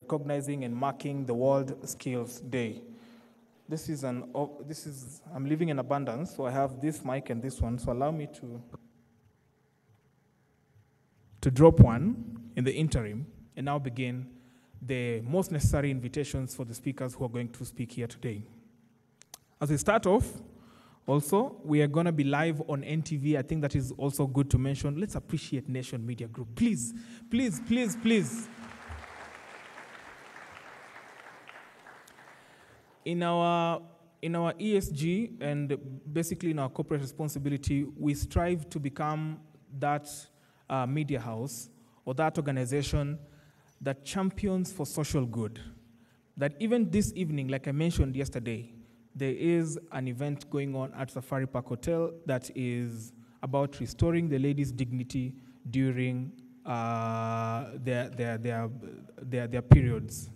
recognizing and marking the World Skills Day. I'm living in abundance, so I have this mic and this one, so allow me to drop one in the interim and now begin the most necessary invitations for the speakers who are going to speak here today. As we start off, also, we are going to be live on NTV. I think that is also good to mention. Let's appreciate Nation Media Group. Please, please, please, please. In our ESG and basically in our corporate responsibility, we strive to become that media house or that organization that champions for social good. That even this evening, like I mentioned yesterday, there is an event going on at Safari Park Hotel that is about restoring the ladies' dignity during their periods.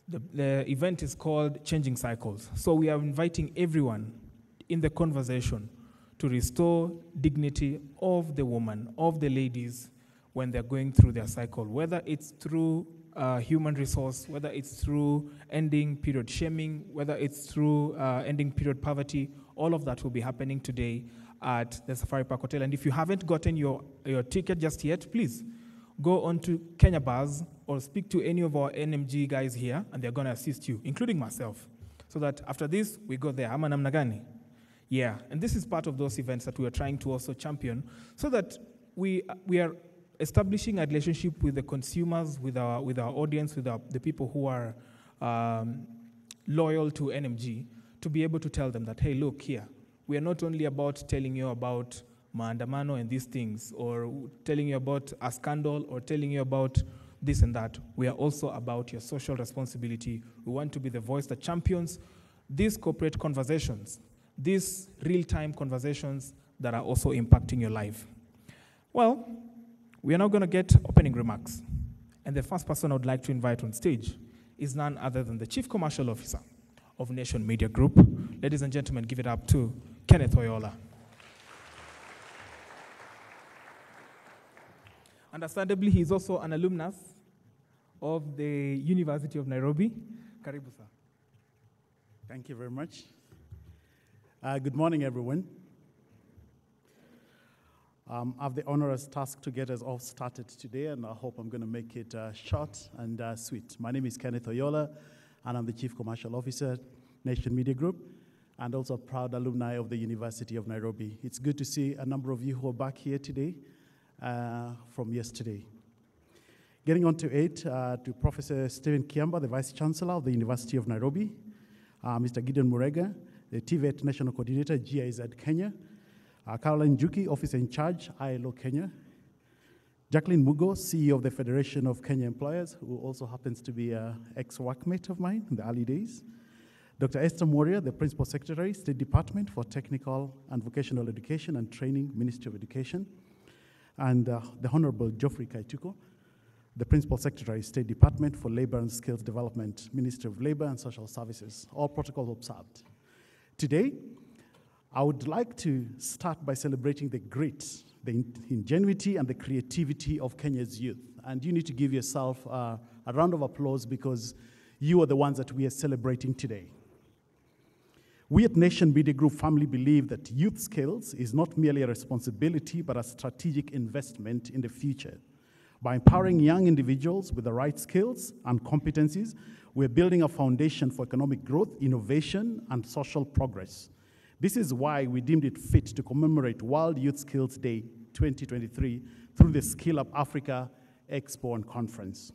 The event is called Changing Cycles. So we are inviting everyone in the conversation to restore dignity of the woman, of the ladies, when they're going through their cycle, whether it's through human resource, whether it's through ending period shaming, whether it's through ending period poverty. All of that will be happening today at the Safari Park Hotel. And if you haven't gotten your ticket just yet, please go on to Kenya Bars or speak to any of our NMG guys here, and they're going to assist you, including myself, so that after this, we go there. Ama namna gani? Yeah, and this is part of those events that we are trying to also champion, so that we are establishing a relationship with the consumers, with our audience, with the people who are loyal to NMG, to be able to tell them that, hey, look here, we are not only about telling you about maandamano and these things, or telling you about a scandal, or telling you about this and that. We are also about your social responsibility. We want to be the voice that champions these corporate conversations, these real-time conversations that are also impacting your life. Well, we are now going to get opening remarks. And the first person I would like to invite on stage is none other than the Chief Commercial Officer of Nation Media Group. Ladies and gentlemen, give it up to Kenneth Oyola. Understandably, he is also an alumnus of the University of Nairobi. Karibu, sir. Thank you very much. Good morning, everyone. I have the onerous task to get us all started today, and I hope I'm going to make it short and sweet. My name is Kenneth Oyola, and I'm the Chief Commercial Officer, Nation Media Group, and also a proud alumni of the University of Nairobi. It's good to see a number of you who are back here today from yesterday. Getting on to it, to Professor Stephen Kiamba, the Vice Chancellor of the University of Nairobi, Mr. Gideon Murega, the TVET National Coordinator, GIZ Kenya, Caroline Juki, Officer in Charge, ILO Kenya, Jacqueline Mugo, CEO of the Federation of Kenya Employers, who also happens to be an ex-workmate of mine in the early days, Dr. Esther Moria, the Principal Secretary, State Department for Technical and Vocational Education and Training, Ministry of Education, and the Honorable Geoffrey Kaituko, the Principal Secretary, State Department for Labor and Skills Development, Ministry of Labor and Social Services, all protocols observed. Today, I would like to start by celebrating the grit, the ingenuity, and the creativity of Kenya's youth. And you need to give yourself a round of applause because you are the ones that we are celebrating today. We at Nation Media Group firmly believe that youth skills is not merely a responsibility, but a strategic investment in the future. By empowering young individuals with the right skills and competencies, we're building a foundation for economic growth, innovation, and social progress. This is why we deemed it fit to commemorate World Youth Skills Day 2023 through the Skill Up Africa Expo and Conference.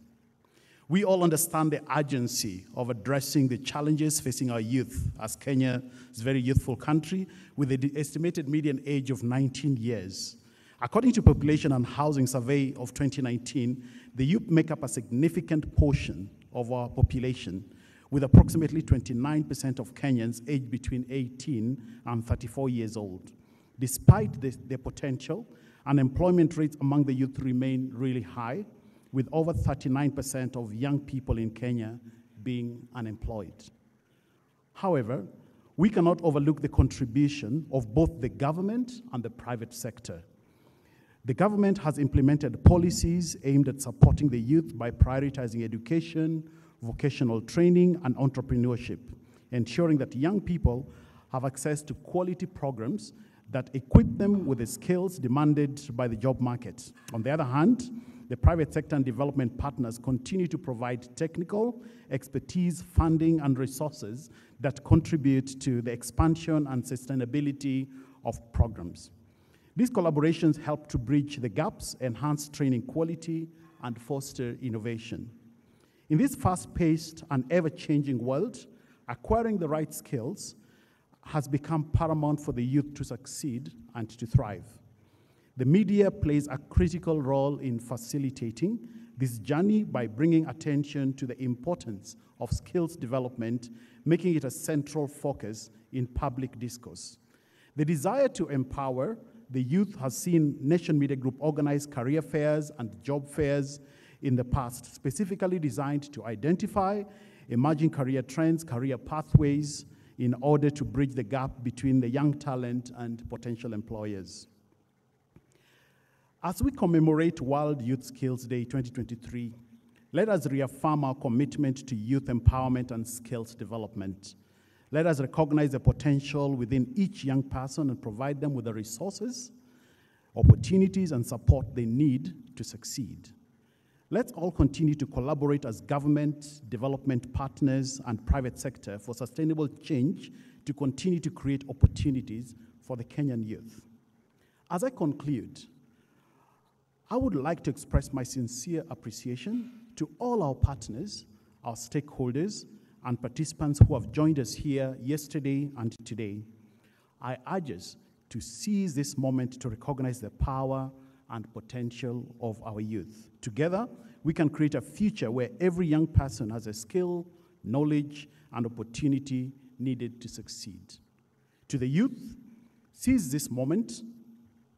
We all understand the urgency of addressing the challenges facing our youth, as Kenya is a very youthful country with an estimated median age of 19 years. According to Population and Housing Survey of 2019, the youth make up a significant portion of our population, with approximately 29% of Kenyans aged between 18 and 34 years old. Despite their potential, unemployment rates among the youth remain really high, with over 39% of young people in Kenya being unemployed. However, we cannot overlook the contribution of both the government and the private sector. The government has implemented policies aimed at supporting the youth by prioritizing education, vocational training, and entrepreneurship, ensuring that young people have access to quality programs that equip them with the skills demanded by the job market. On the other hand, the private sector and development partners continue to provide technical expertise, funding, and resources that contribute to the expansion and sustainability of programs. These collaborations help to bridge the gaps, enhance training quality, and foster innovation. In this fast-paced and ever-changing world, acquiring the right skills has become paramount for the youth to succeed and to thrive. The media plays a critical role in facilitating this journey by bringing attention to the importance of skills development, making it a central focus in public discourse. The desire to empower the youth has seen Nation Media Group organize career fairs and job fairs in the past, specifically designed to identify emerging career trends, career pathways, in order to bridge the gap between the young talent and potential employers. As we commemorate World Youth Skills Day 2023, let us reaffirm our commitment to youth empowerment and skills development. Let us recognize the potential within each young person and provide them with the resources, opportunities, and support they need to succeed. Let's all continue to collaborate as government, development partners, and private sector for sustainable change to continue to create opportunities for the Kenyan youth. As I conclude, I would like to express my sincere appreciation to all our partners, our stakeholders, and participants who have joined us here yesterday and today. I urge us to seize this moment to recognize the power and potential of our youth. Together, we can create a future where every young person has a skill, knowledge, and opportunity needed to succeed. To the youth, seize this moment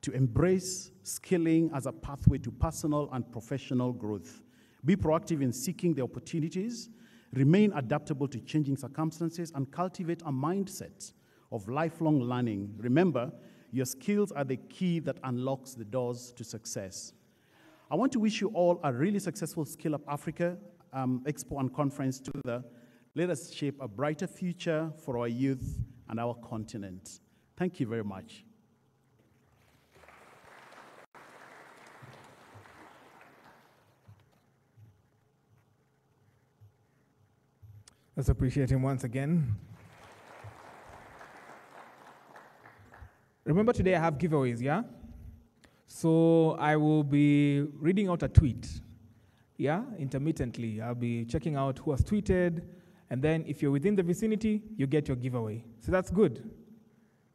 to embrace skilling as a pathway to personal and professional growth. Be proactive in seeking the opportunities, remain adaptable to changing circumstances, and cultivate a mindset of lifelong learning. Remember, your skills are the key that unlocks the doors to success. I want to wish you all a really successful Skill Up Africa Expo and Conference together. Let us shape a brighter future for our youth and our continent. Thank you very much. Let's appreciate him once again. Remember, today I have giveaways, yeah? So I will be reading out a tweet, yeah, intermittently. I'll be checking out who has tweeted, and then if you're within the vicinity, you get your giveaway. So that's good.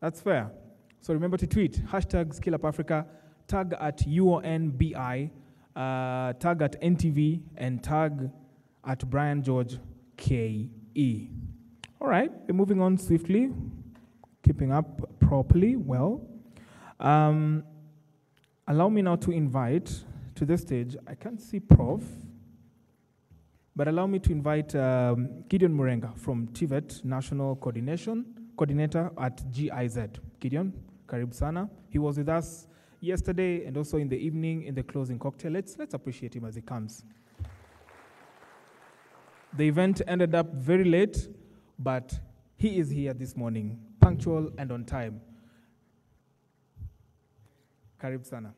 That's fair. So remember to tweet, hashtag SkillUpAfrica, tag at UONBI, tag at NTV, and tag at Brian George KE. All right, we're moving on swiftly, keeping up properly, well. Allow me now to invite to the stage, I can't see Prof, but allow me to invite Gideon Murenga from TVET, National Coordinator at GIZ. Gideon, karibu sana. He was with us yesterday and also in the evening in the closing cocktail. Let's appreciate him as he comes. The event ended up very late, but he is here this morning, punctual and on time. Karibu sana.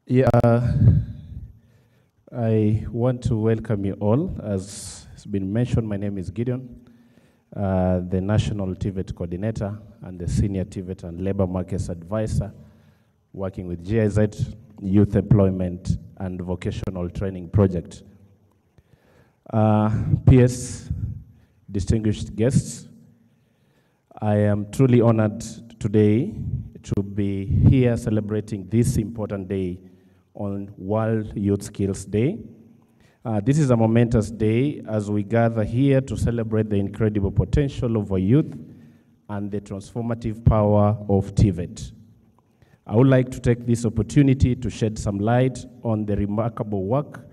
Yeah, I want to welcome you all. As has been mentioned, my name is Gideon, the National TVET Coordinator and the Senior TVET and Labor Markets Advisor, working with GIZ, Youth Employment and Vocational Training Project. PS, distinguished guests, I am truly honored today to be here celebrating this important day on World Youth Skills Day. This is a momentous day as we gather here to celebrate the incredible potential of our youth and the transformative power of TVET. I would like to take this opportunity to shed some light on the remarkable work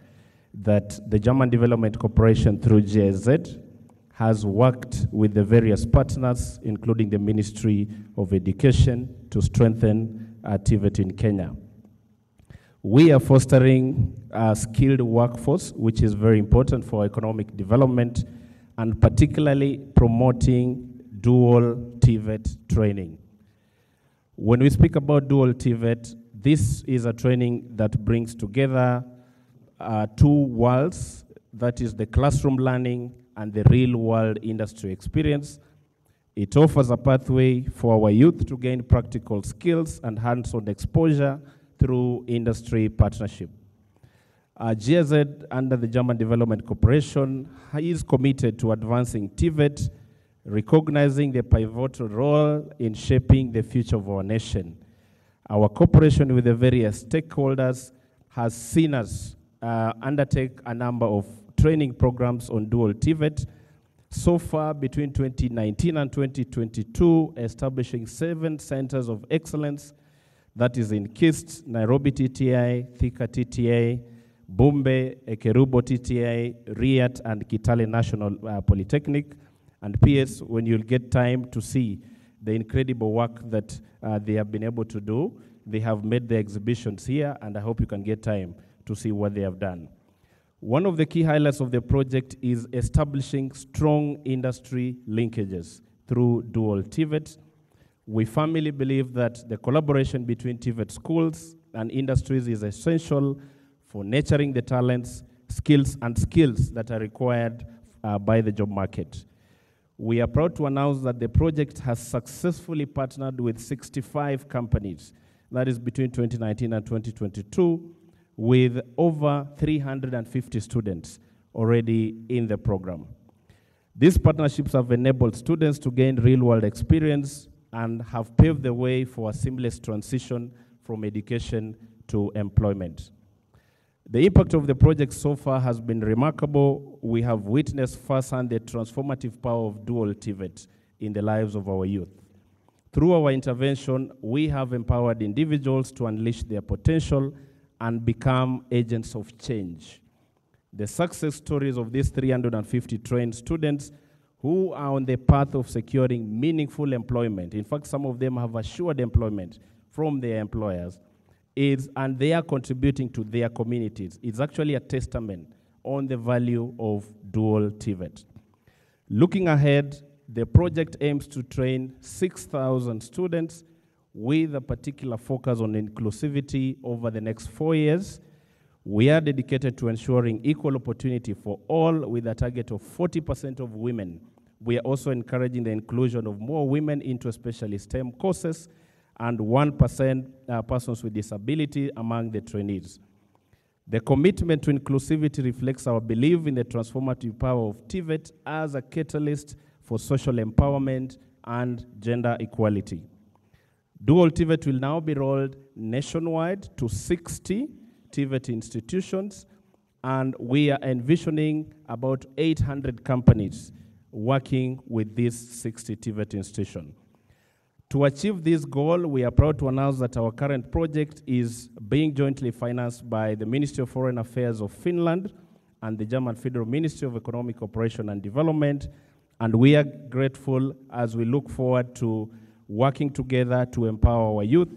that the German Development Corporation through GIZ has worked with the various partners, including the Ministry of Education, to strengthen TVET in Kenya. We are fostering a skilled workforce, which is very important for economic development, and particularly promoting dual TVET training. When we speak about dual TVET, this is a training that brings together two worlds, that is the classroom learning and the real-world industry experience. It offers a pathway for our youth to gain practical skills and hands-on exposure through industry partnership. GIZ, under the German Development Corporation, is committed to advancing TVET, recognizing the pivotal role in shaping the future of our nation. Our cooperation with the various stakeholders has seen us undertake a number of training programs on dual TVET. So far, between 2019 and 2022, establishing 7 centers of excellence, that is in KIST, Nairobi TTI, Thika TTI, Bumbe, Ekerubo TTI, Riat, and Kitale National Polytechnic. And PS, when you'll get time to see the incredible work that they have been able to do, they have made the exhibitions here, and I hope you can get time to see what they have done. One of the key highlights of the project is establishing strong industry linkages through dual TVET. We firmly believe that the collaboration between TVET schools and industries is essential for nurturing the talents, skills that are required by the job market. We are proud to announce that the project has successfully partnered with 65 companies, that is between 2019 and 2022, with over 350 students already in the program. These partnerships have enabled students to gain real-world experience and have paved the way for a seamless transition from education to employment. The impact of the project so far has been remarkable. We have witnessed firsthand the transformative power of dual TVET in the lives of our youth. Through our intervention, we have empowered individuals to unleash their potential and become agents of change. The success stories of these 350 trained students who are on the path of securing meaningful employment, in fact, some of them have assured employment from their employers, and they are contributing to their communities. It's actually a testament on the value of dual TVET. Looking ahead, the project aims to train 6,000 students with a particular focus on inclusivity over the next 4 years. We are dedicated to ensuring equal opportunity for all with a target of 40% of women. We are also encouraging the inclusion of more women into especially STEM courses and 1% persons with disability among the trainees. The commitment to inclusivity reflects our belief in the transformative power of TVET as a catalyst for social empowerment and gender equality. Dual TVET will now be rolled nationwide to 60 TVET institutions, and we are envisioning about 800 companies working with these 60 TVET institutions. To achieve this goal, we are proud to announce that our current project is being jointly financed by the Ministry of Foreign Affairs of Finland and the German Federal Ministry of Economic Cooperation and Development, and we are grateful as we look forward to working together to empower our youth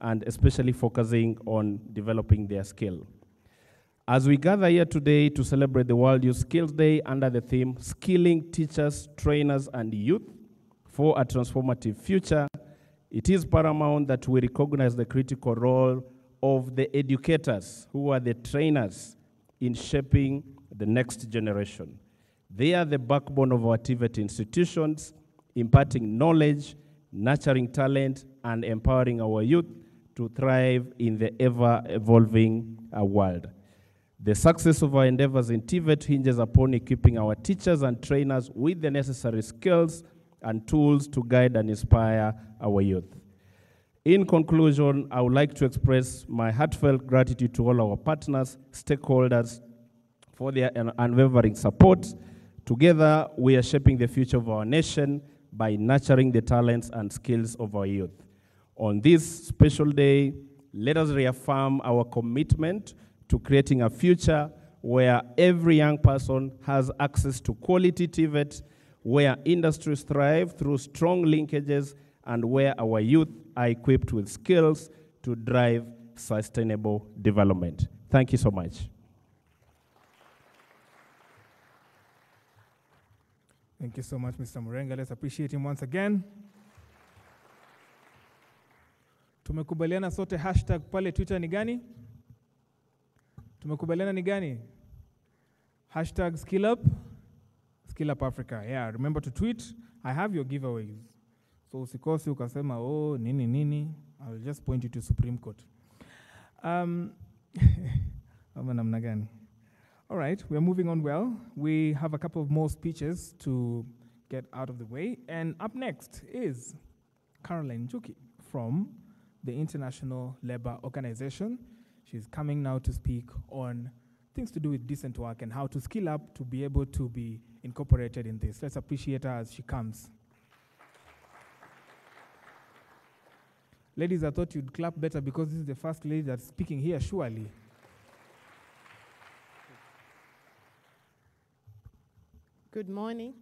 and especially focusing on developing their skill. As we gather here today to celebrate the World Youth Skills Day under the theme, Skilling Teachers, Trainers, and Youth for a Transformative Future, it is paramount that we recognize the critical role of the educators, who are the trainers, in shaping the next generation. They are the backbone of our TVET institutions, imparting knowledge, nurturing talent, and empowering our youth to thrive in the ever-evolving world. The success of our endeavors in TVET hinges upon equipping our teachers and trainers with the necessary skills and tools to guide and inspire our youth. In conclusion, I would like to express my heartfelt gratitude to all our partners, stakeholders, for their unwavering support. Together, we are shaping the future of our nation by nurturing the talents and skills of our youth. On this special day, let us reaffirm our commitment to creating a future where every young person has access to quality TVET, where industries thrive through strong linkages, and where our youth are equipped with skills to drive sustainable development. Thank you so much. Thank you so much, Mr. Murenga. Let's appreciate him once again. Tumekubaliana sote hashtag pale Twitter ni gani? Tumekubaliana ni gani? Hashtag Skill Up Africa. Yeah, remember to tweet. I have your giveaways. So usikosi ukasema, oh, nini. I'll just point you to Supreme Court. Namna gani? All right, we're moving on well. We have a couple of more speeches to get out of the way. And up next is Caroline Njuki from the International Labour Organization. She's coming now to speak on things to do with decent work and how to skill up to be able to be incorporated in this. Let's appreciate her as she comes. Ladies, I thought you'd clap better because this is the first lady that's speaking here, surely. Good morning.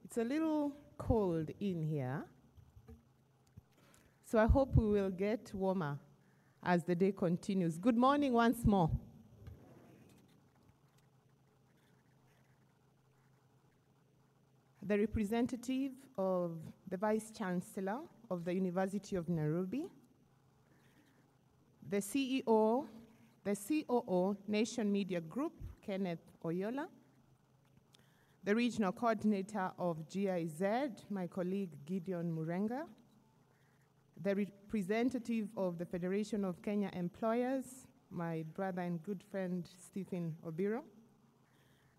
It's a little cold in here, so I hope we will get warmer as the day continues. Good morning once more. The representative of the Vice Chancellor of the University of Nairobi, the CEO, the COO, Nation Media Group, Kenneth Oyola, the Regional Coordinator of GIZ, my colleague Gideon Murenga, the representative of the Federation of Kenya Employers, my brother and good friend Stephen Obiro,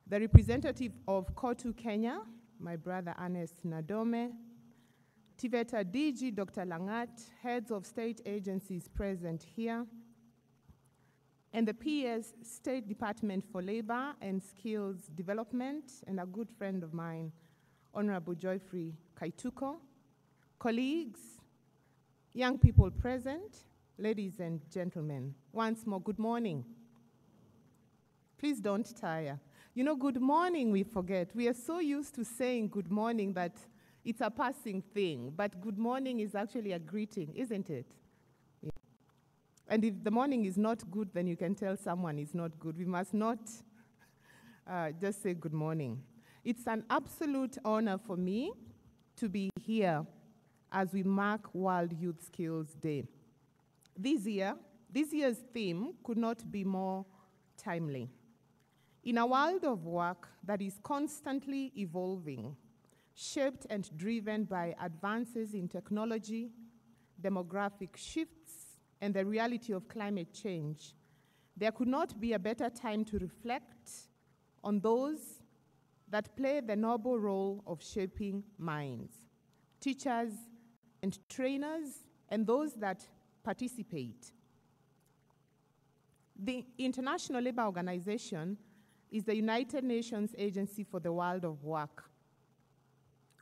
the representative of COTU Kenya, my brother Ernest Nadome, TVETA DG Dr. Langat, heads of state agencies present here, and the PS State Department for Labor and Skills Development, and a good friend of mine, Honorable Joyfrey Kaituko, colleagues, young people present, ladies and gentlemen, once more, good morning. Please don't tire. You know, good morning we forget. We are so used to saying good morning that it's a passing thing, but good morning is actually a greeting, isn't it? Yeah. And if the morning is not good, then you can tell someone is not good. We must not just say good morning. It's an absolute honor for me to be here as we mark World Youth Skills Day. This year's theme could not be more timely. In a world of work that is constantly evolving, shaped and driven by advances in technology, demographic shifts, and the reality of climate change, there could not be a better time to reflect on those that play the noble role of shaping minds, teachers and trainers, and those that participate. The International Labour Organization is the United Nations Agency for the World of Work,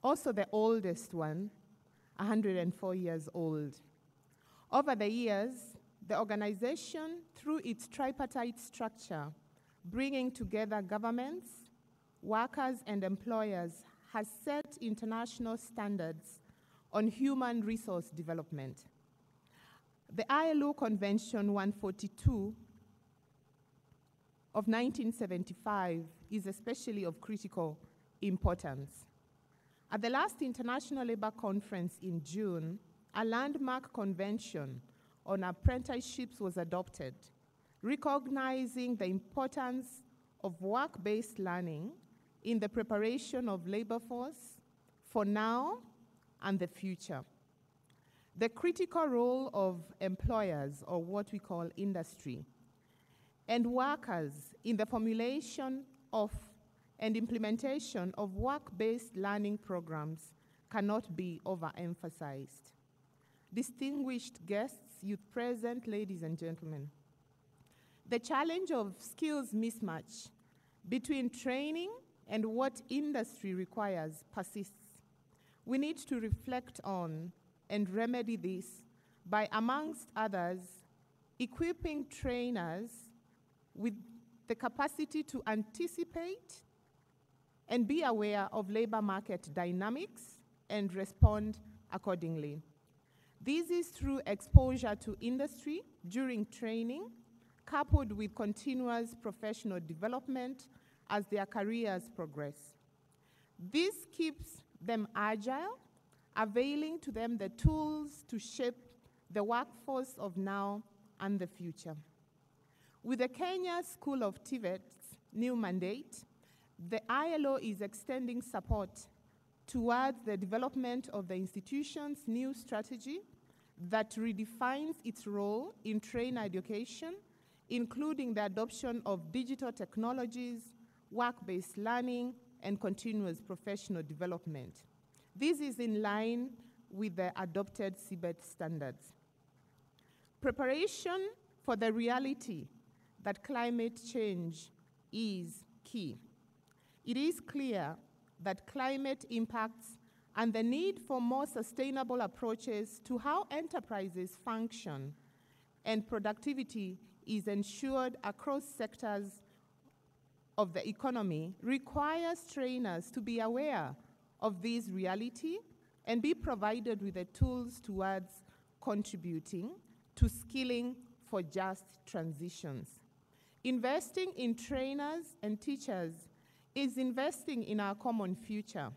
also the oldest one, 104 years old. Over the years, the organization, through its tripartite structure, bringing together governments, workers, and employers, has set international standards on human resource development. The ILO Convention 142 of 1975 is especially of critical importance. At the last International Labour Conference in June, a landmark convention on apprenticeships was adopted, recognizing the importance of work-based learning in the preparation of labor force for now and the future. The critical role of employers, or what we call industry, and workers in the formulation of and implementation of work-based learning programs cannot be overemphasized. Distinguished guests, youth present, ladies and gentlemen, the challenge of skills mismatch between training and what industry requires persists. We need to reflect on and remedy this by, amongst others, equipping trainers with the capacity to anticipate and be aware of labor market dynamics and respond accordingly. This is through exposure to industry during training, coupled with continuous professional development as their careers progress. This keeps them agile, availing to them the tools to shape the workforce of now and the future. With the Kenya School of TVET's new mandate, the ILO is extending support towards the development of the institution's new strategy that redefines its role in trainer education, including the adoption of digital technologies, work-based learning, and continuous professional development. This is in line with the adopted CBET standards. Preparation for the reality that climate change is key. It is clear that climate impacts and the need for more sustainable approaches to how enterprises function and productivity is ensured across sectors of the economy requires trainers to be aware of this reality and be provided with the tools towards contributing to skilling for just transitions. Investing in trainers and teachers is investing in our common future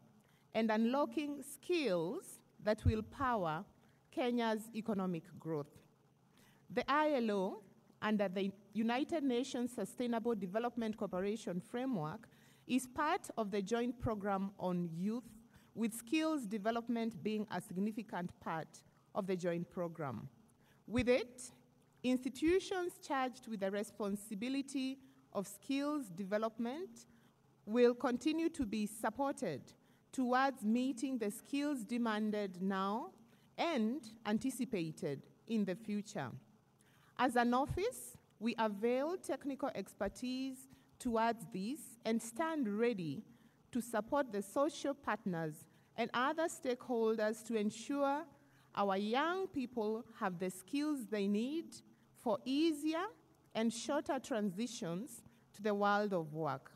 and unlocking skills that will power Kenya's economic growth. The ILO, under the United Nations Sustainable Development Cooperation Framework, is part of the joint program on youth, with skills development being a significant part of the joint program. With it, institutions charged with the responsibility of skills development will continue to be supported towards meeting the skills demanded now and anticipated in the future. As an office, we avail technical expertise towards this and stand ready to support the social partners and other stakeholders to ensure our young people have the skills they need for easier and shorter transitions to the world of work.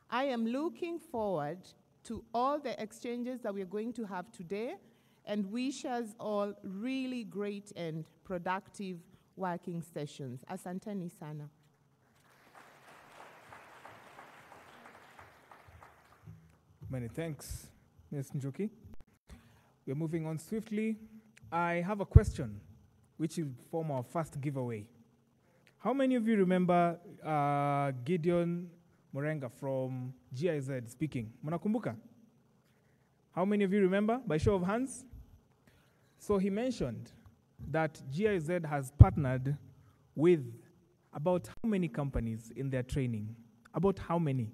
I am looking forward to all the exchanges that we're going to have today and wish us all really great and productive working sessions. Asanteni sana. Many thanks, Ms. Njoki. We're moving on swiftly. I have a question, which will form our first giveaway. How many of you remember Gideon Murenga from GIZ speaking? Munakumbuka? How many of you remember? By show of hands? So he mentioned that GIZ has partnered with about how many companies in their training? About how many?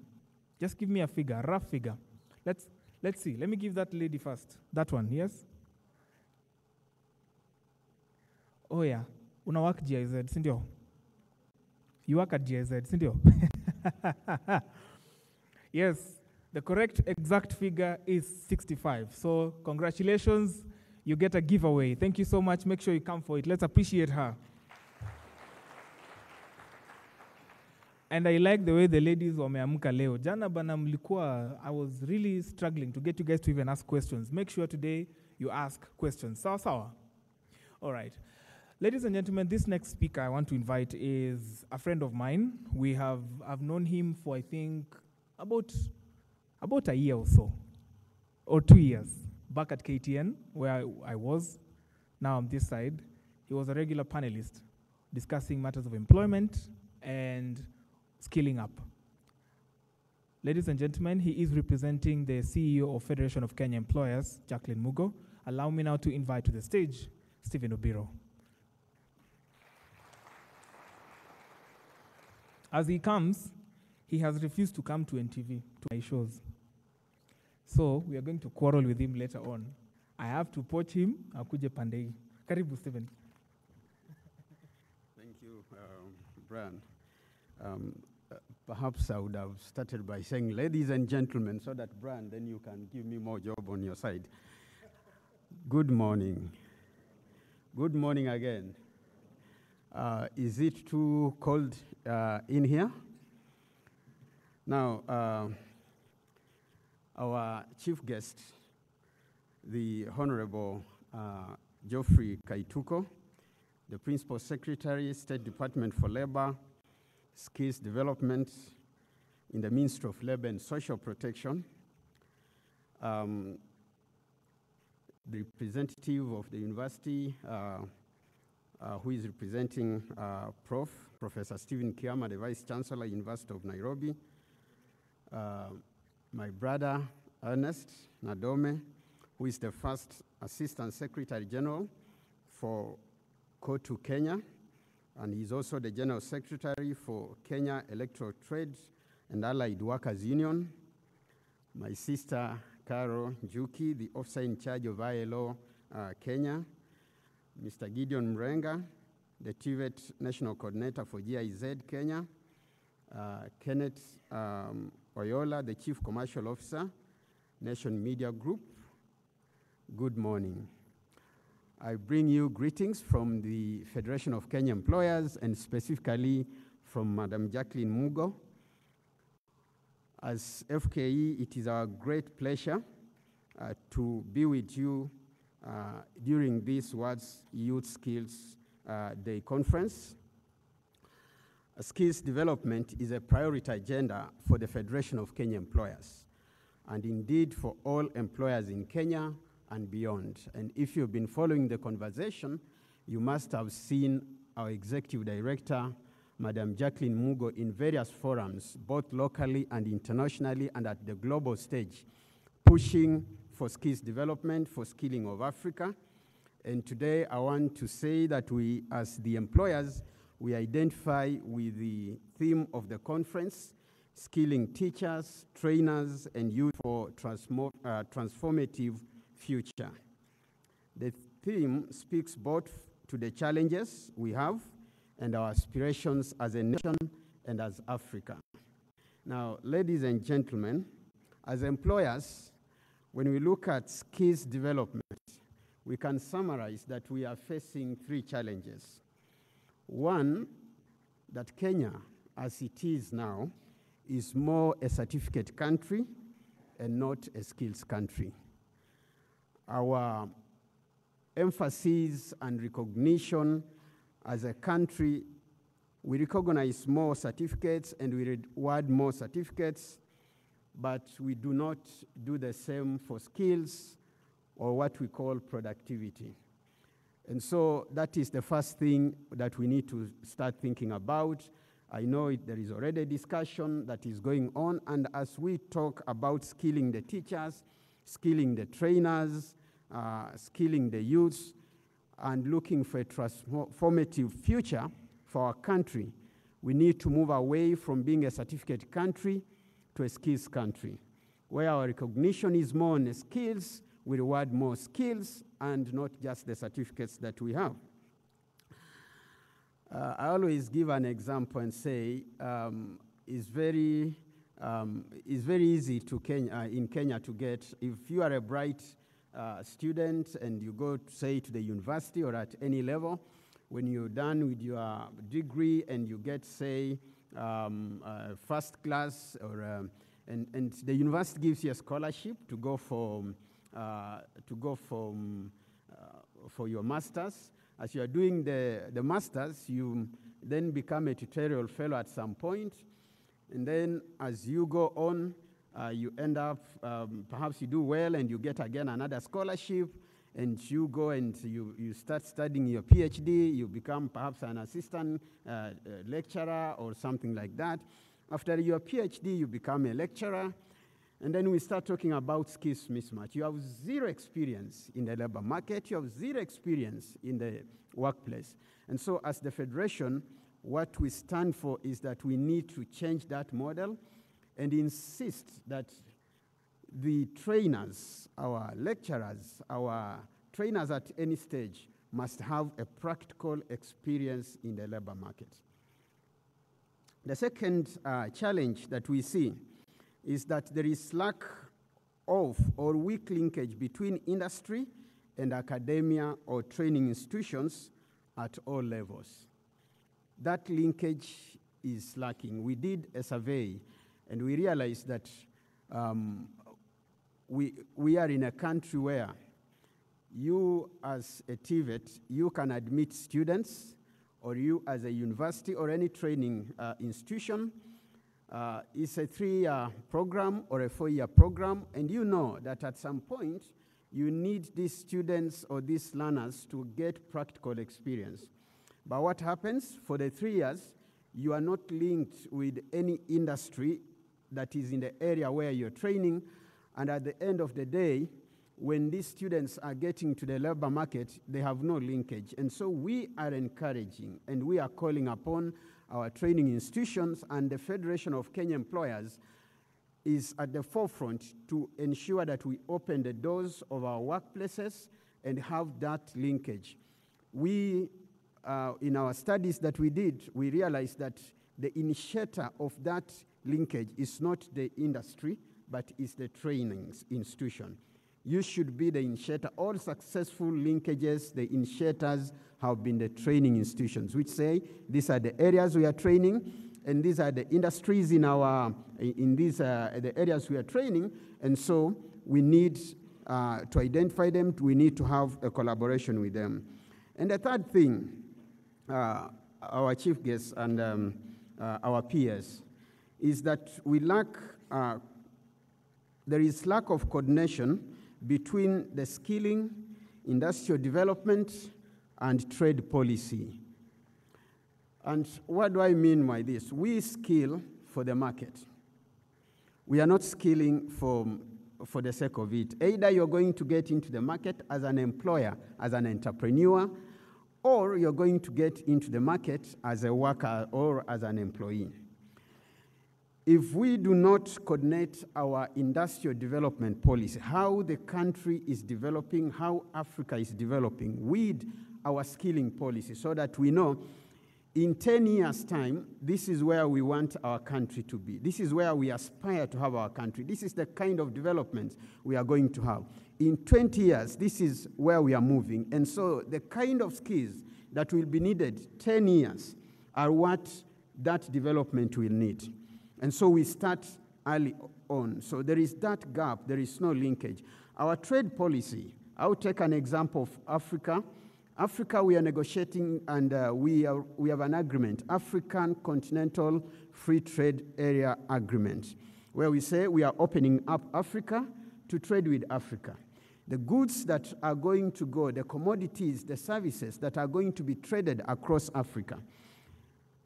Just give me a figure, a rough figure. Let's see. Let me give that lady first. That one, yes? Oh yeah. Una work GIZ, sindio? You work at GIZ, sindio? Yes, the correct exact figure is 65. So congratulations, you get a giveaway. Thank you so much. Make sure you come for it. Let's appreciate her. And I like the way the ladies wameamka leo. Jana bana mlikuwa, I was really struggling to get you guys to even ask questions. Make sure today you ask questions. Sawa sawa? All right. Ladies and gentlemen, this next speaker I want to invite is a friend of mine. I've known him for, I think, about a year or so, or 2 years, back at KTN, where I was. Now on this side. He was a regular panelist discussing matters of employment and skilling up. Ladies and gentlemen, he is representing the CEO of Federation of Kenya Employers, Jacqueline Mugo. Allow me now to invite to the stage Stephen Obiro. As he comes, he has refused to come to NTV, to my shows. So we are going to quarrel with him later on. I have to poach him, akuje pandei. Karibu, Stephen. Thank you, Brian. Perhaps I would have started by saying, ladies and gentlemen, so that, Brian, then you can give me more job on your side. Good morning. Good morning again. Is it too cold in here? Now, our chief guest, the Honorable Geoffrey Kaituko, the Principal Secretary, State Department for Labor, Skills Development in the Ministry of Labor and Social Protection, the representative of the university who is representing Professor Stephen Kiama, the Vice Chancellor, University of Nairobi, my brother Ernest Nadome, who is the first Assistant Secretary General for KOTU Kenya, and he's also the General Secretary for Kenya Electoral Trade and Allied Workers Union. My sister Carol Njuki, the officer in charge of ILO Kenya. Mr. Gideon Murenga, the TVET National Coordinator for GIZ Kenya. Kenneth Oyola, the Chief Commercial Officer, Nation Media Group. Good morning. I bring you greetings from the Federation of Kenya Employers and specifically from Madam Jacqueline Mugo. As FKE, it is our great pleasure to be with you during this World's Youth Skills Day conference. Skills development is a priority agenda for the Federation of Kenya Employers, and indeed for all employers in Kenya and beyond. And if you've been following the conversation, you must have seen our Executive Director, Madam Jacqueline Mugo, in various forums, both locally and internationally and at the global stage, pushing for skills development, for skilling of Africa. And today I want to say that we, as the employers, we identify with the theme of the conference, skilling teachers, trainers, and youth for transformative future. The theme speaks both to the challenges we have and our aspirations as a nation and as Africa. Now, ladies and gentlemen, as employers, when we look at skills development, we can summarize that we are facing three challenges. One, that Kenya, as it is now, is more a certificate country and not a skills country. Our emphasis and recognition as a country, we recognize more certificates and we reward more certificates, but we do not do the same for skills or what we call productivity. And so that is the first thing that we need to start thinking about. I know there is already a discussion that is going on, and as we talk about skilling the teachers, skilling the trainers, skilling the youths, and looking for a transformative future for our country, we need to move away from being a certificate country to a skills country, where our recognition is more on the skills, we reward more skills and not just the certificates that we have. I always give an example and say it's very easy to in Kenya to get, if you are a bright student and you go, say, to the university or at any level, when you're done with your degree and you get, say, first class, or and the university gives you a scholarship to go for your masters. As you are doing the masters, you then become a tutorial fellow at some point, and then as you go on, you end up, perhaps you do well and you get again another scholarship, and you go and you start studying your PhD, you become perhaps an assistant lecturer or something like that. After your PhD, you become a lecturer, and then we start talking about skills mismatch. You have zero experience in the labor market, you have zero experience in the workplace. And so as the Federation, what we stand for is that we need to change that model and insist that the trainers, our lecturers, our trainers at any stage must have a practical experience in the labor market. The second challenge that we see is that there is lack of or weak linkage between industry and academia or training institutions at all levels. That linkage is lacking. We did a survey And we realized that we are in a country where you as a TVET, you can admit students, or you as a university or any training institution. It's a 3-year program or a 4-year program, and you know that at some point you need these students or these learners to get practical experience. But what happens for the 3 years, you are not linked with any industry that is in the area where you're training, and at the end of the day, when these students are getting to the labor market, they have no linkage. And so we are encouraging and we are calling upon our training institutions, and the Federation of Kenya Employers is at the forefront to ensure that we open the doors of our workplaces and have that linkage. We, in our studies that we did, we realized that the initiator of that linkage is not the industry, but is the training institution. You should be the initiator. All successful linkages, the initiators have been the training institutions, which say these are the areas we are training, and these are the industries in the areas we are training, and so we need to identify them. We need to have a collaboration with them. And the third thing, our chief guests and our peers, is that we lack. There is lack of coordination between the skilling, industrial development, and trade policy. And what do I mean by this? We skill for the market. We are not skilling for the sake of it. Either you're going to get into the market as an employer, as an entrepreneur, or you're going to get into the market as a worker or as an employee. If we do not coordinate our industrial development policy, how the country is developing, how Africa is developing, with our skilling policy, so that we know in 10 years' time, this is where we want our country to be. This is where we aspire to have our country. This is the kind of development we are going to have. In 20 years, this is where we are moving. And so the kind of skills that will be needed 10 years are what that development will need. And so we start early on. So there is that gap. There is no linkage. Our trade policy, I'll take an example of Africa. Africa, we are negotiating, and we have an agreement, African Continental Free Trade Area Agreement, where we say we are opening up Africa to trade with Africa. The goods that are going to go, the commodities, the services that are going to be traded across Africa,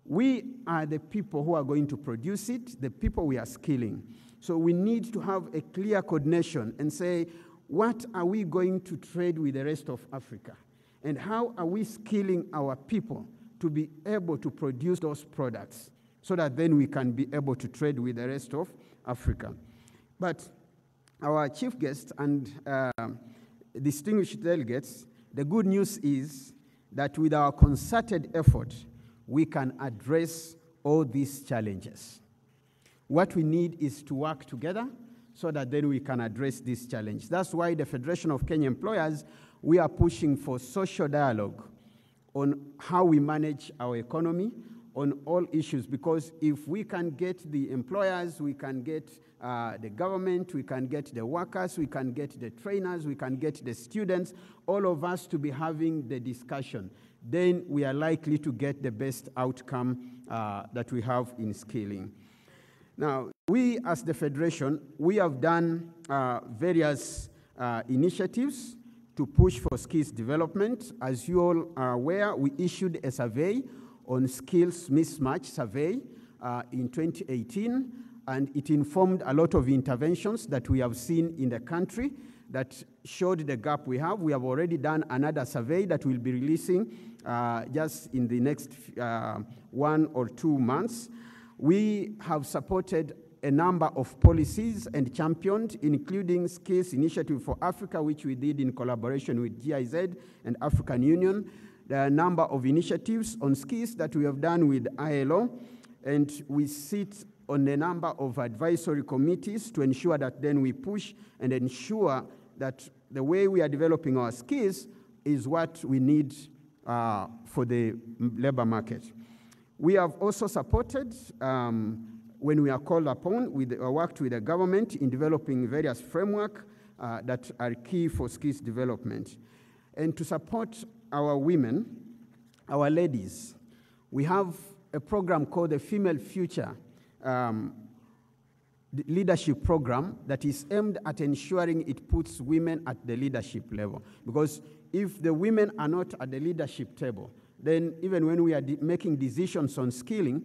we are the people who are going to produce it, the people we are skilling. So we need to have a clear coordination and say, what are we going to trade with the rest of Africa? And how are we skilling our people to be able to produce those products so that then we can be able to trade with the rest of Africa? But our chief guests and distinguished delegates, the good news is that with our concerted effort, we can address all these challenges. What we need is to work together so that then we can address this challenge. That's why the Federation of Kenya Employers, we are pushing for social dialogue on how we manage our economy, on all issues, because if we can get the employers, we can get the government, we can get the workers, we can get the trainers, we can get the students, all of us to be having the discussion, then we are likely to get the best outcome that we have in skilling. Now, we as the Federation, we have done various initiatives to push for skills development. As you all are aware, we issued a survey on skills mismatch survey in 2018, and it informed a lot of interventions that we have seen in the country that showed the gap we have. We have already done another survey that we'll be releasing just in the next 1 or 2 months. We have supported a number of policies and championed, including Skills Initiative for Africa, which we did in collaboration with GIZ and African Union. There are a number of initiatives on skills that we have done with ILO, and we sit on a number of advisory committees to ensure that then we push and ensure that the way we are developing our skills is what we need for the labor market. We have also supported when we are called upon, we worked with the government in developing various frameworks that are key for skills development. And to support our women, our ladies, we have a program called the Female Future Leadership Program that is aimed at ensuring it puts women at the leadership level. Because if the women are not at the leadership table, then even when we are making decisions on skilling,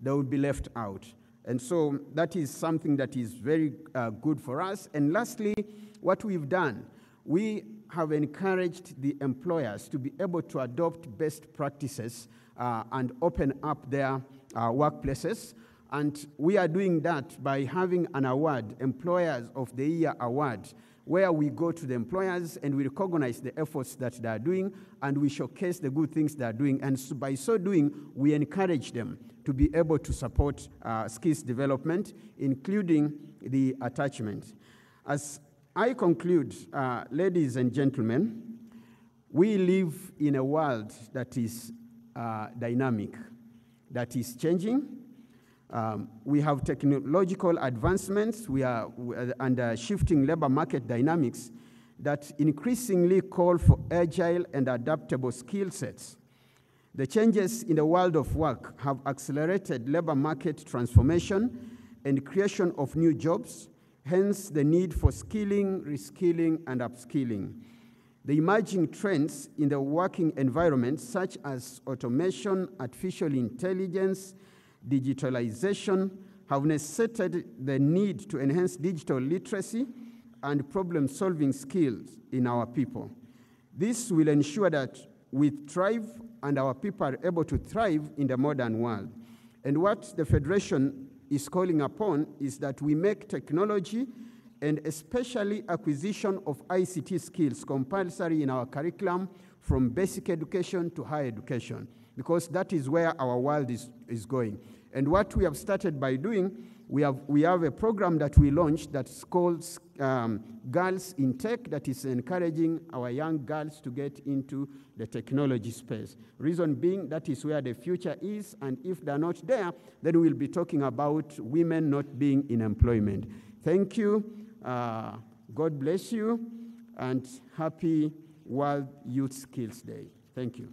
they will be left out. And so that is something that is very good for us. And lastly, what we've done, we have encouraged the employers to be able to adopt best practices and open up their workplaces. And we are doing that by having an award, Employers of the Year Award, where we go to the employers and we recognize the efforts that they are doing and we showcase the good things they are doing. And so by so doing, we encourage them to be able to support skills development, including the attachment. As I conclude, ladies and gentlemen, we live in a world that is dynamic, that is changing. We have technological advancements, we are under shifting labor market dynamics that increasingly call for agile and adaptable skill sets. The changes in the world of work have accelerated labor market transformation and creation of new jobs, hence the need for skilling, reskilling, and upskilling. The emerging trends in the working environment, such as automation, artificial intelligence, digitalization, have necessitated the need to enhance digital literacy and problem-solving skills in our people. This will ensure that we thrive and our people are able to thrive in the modern world. And what the Federation is calling upon is that we make technology and especially acquisition of ICT skills compulsory in our curriculum from basic education to higher education, because that is where our world is going. And what we have started by doing, we have a program that we launched that's called Girls in Tech, that is encouraging our young girls to get into the technology space. Reason being, that is where the future is, and if they're not there, then we'll be talking about women not being in employment. Thank you. God bless you, and happy World Youth Skills Day. Thank you.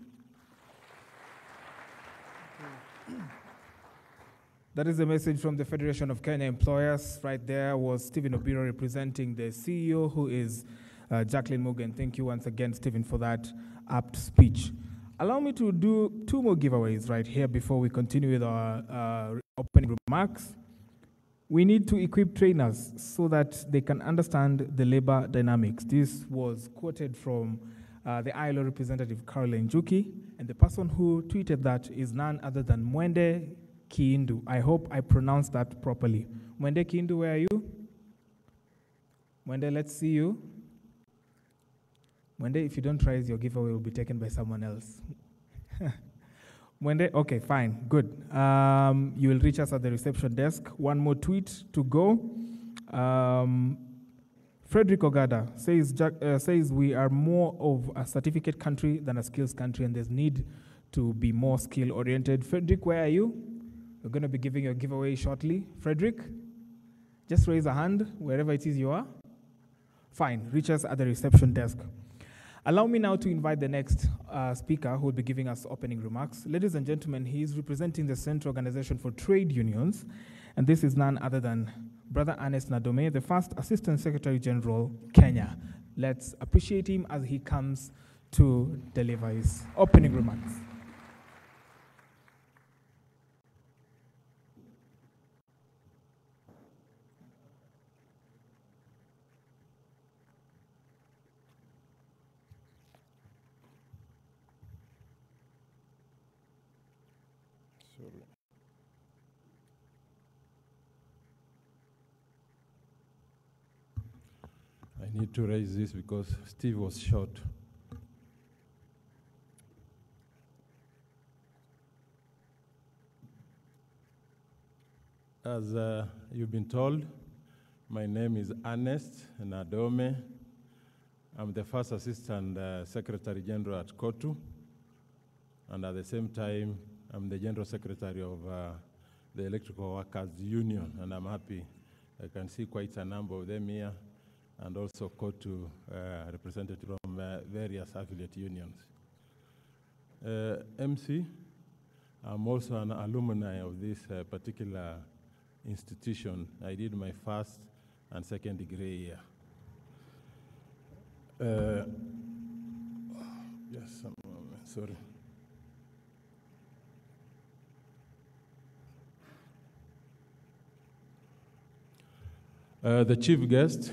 That is the message from the Federation of Kenya Employers. Right there was Stephen Obiro representing the CEO, who is Jacqueline Morgan. Thank you once again, Stephen, for that apt speech. Allow me to do 2 more giveaways right here before we continue with our opening remarks. We need to equip trainers so that they can understand the labor dynamics. This was quoted from the ILO representative, Caroline Njuki, and the person who tweeted that is none other than Mwende Kiindu. I hope I pronounced that properly. Mwende Kiindu, where are you? Mwende, let's see you. Mwende, if you don't try, your giveaway will be taken by someone else. Mwende, okay, fine, good. You will reach us at the reception desk. 1 more tweet to go. Frederick Ogada says we are more of a certificate country than a skills country, and there's need to be more skill-oriented. Frederick, where are you? We're going to be giving you a giveaway shortly. Frederick, just raise a hand wherever it is you are. Fine, reach us at the reception desk. Allow me now to invite the next speaker who will be giving us opening remarks. Ladies and gentlemen, he is representing the Central Organization for Trade Unions, and this is none other than Brother Ernest Nadome, the first Assistant Secretary General, Kenya. Let's appreciate him as he comes to deliver his opening remarks. I need to raise this because Steve was short. As you've been told, my name is Ernest Nadome. I'm the first Assistant Secretary General at KOTU, and at the same time, I'm the General Secretary of the Electrical Workers Union, and I'm happy I can see quite a number of them here, and also COTU representatives from various affiliate unions. MC, I'm also an alumni of this particular institution. I did my first and second degree here. Yes, sorry. The chief guest,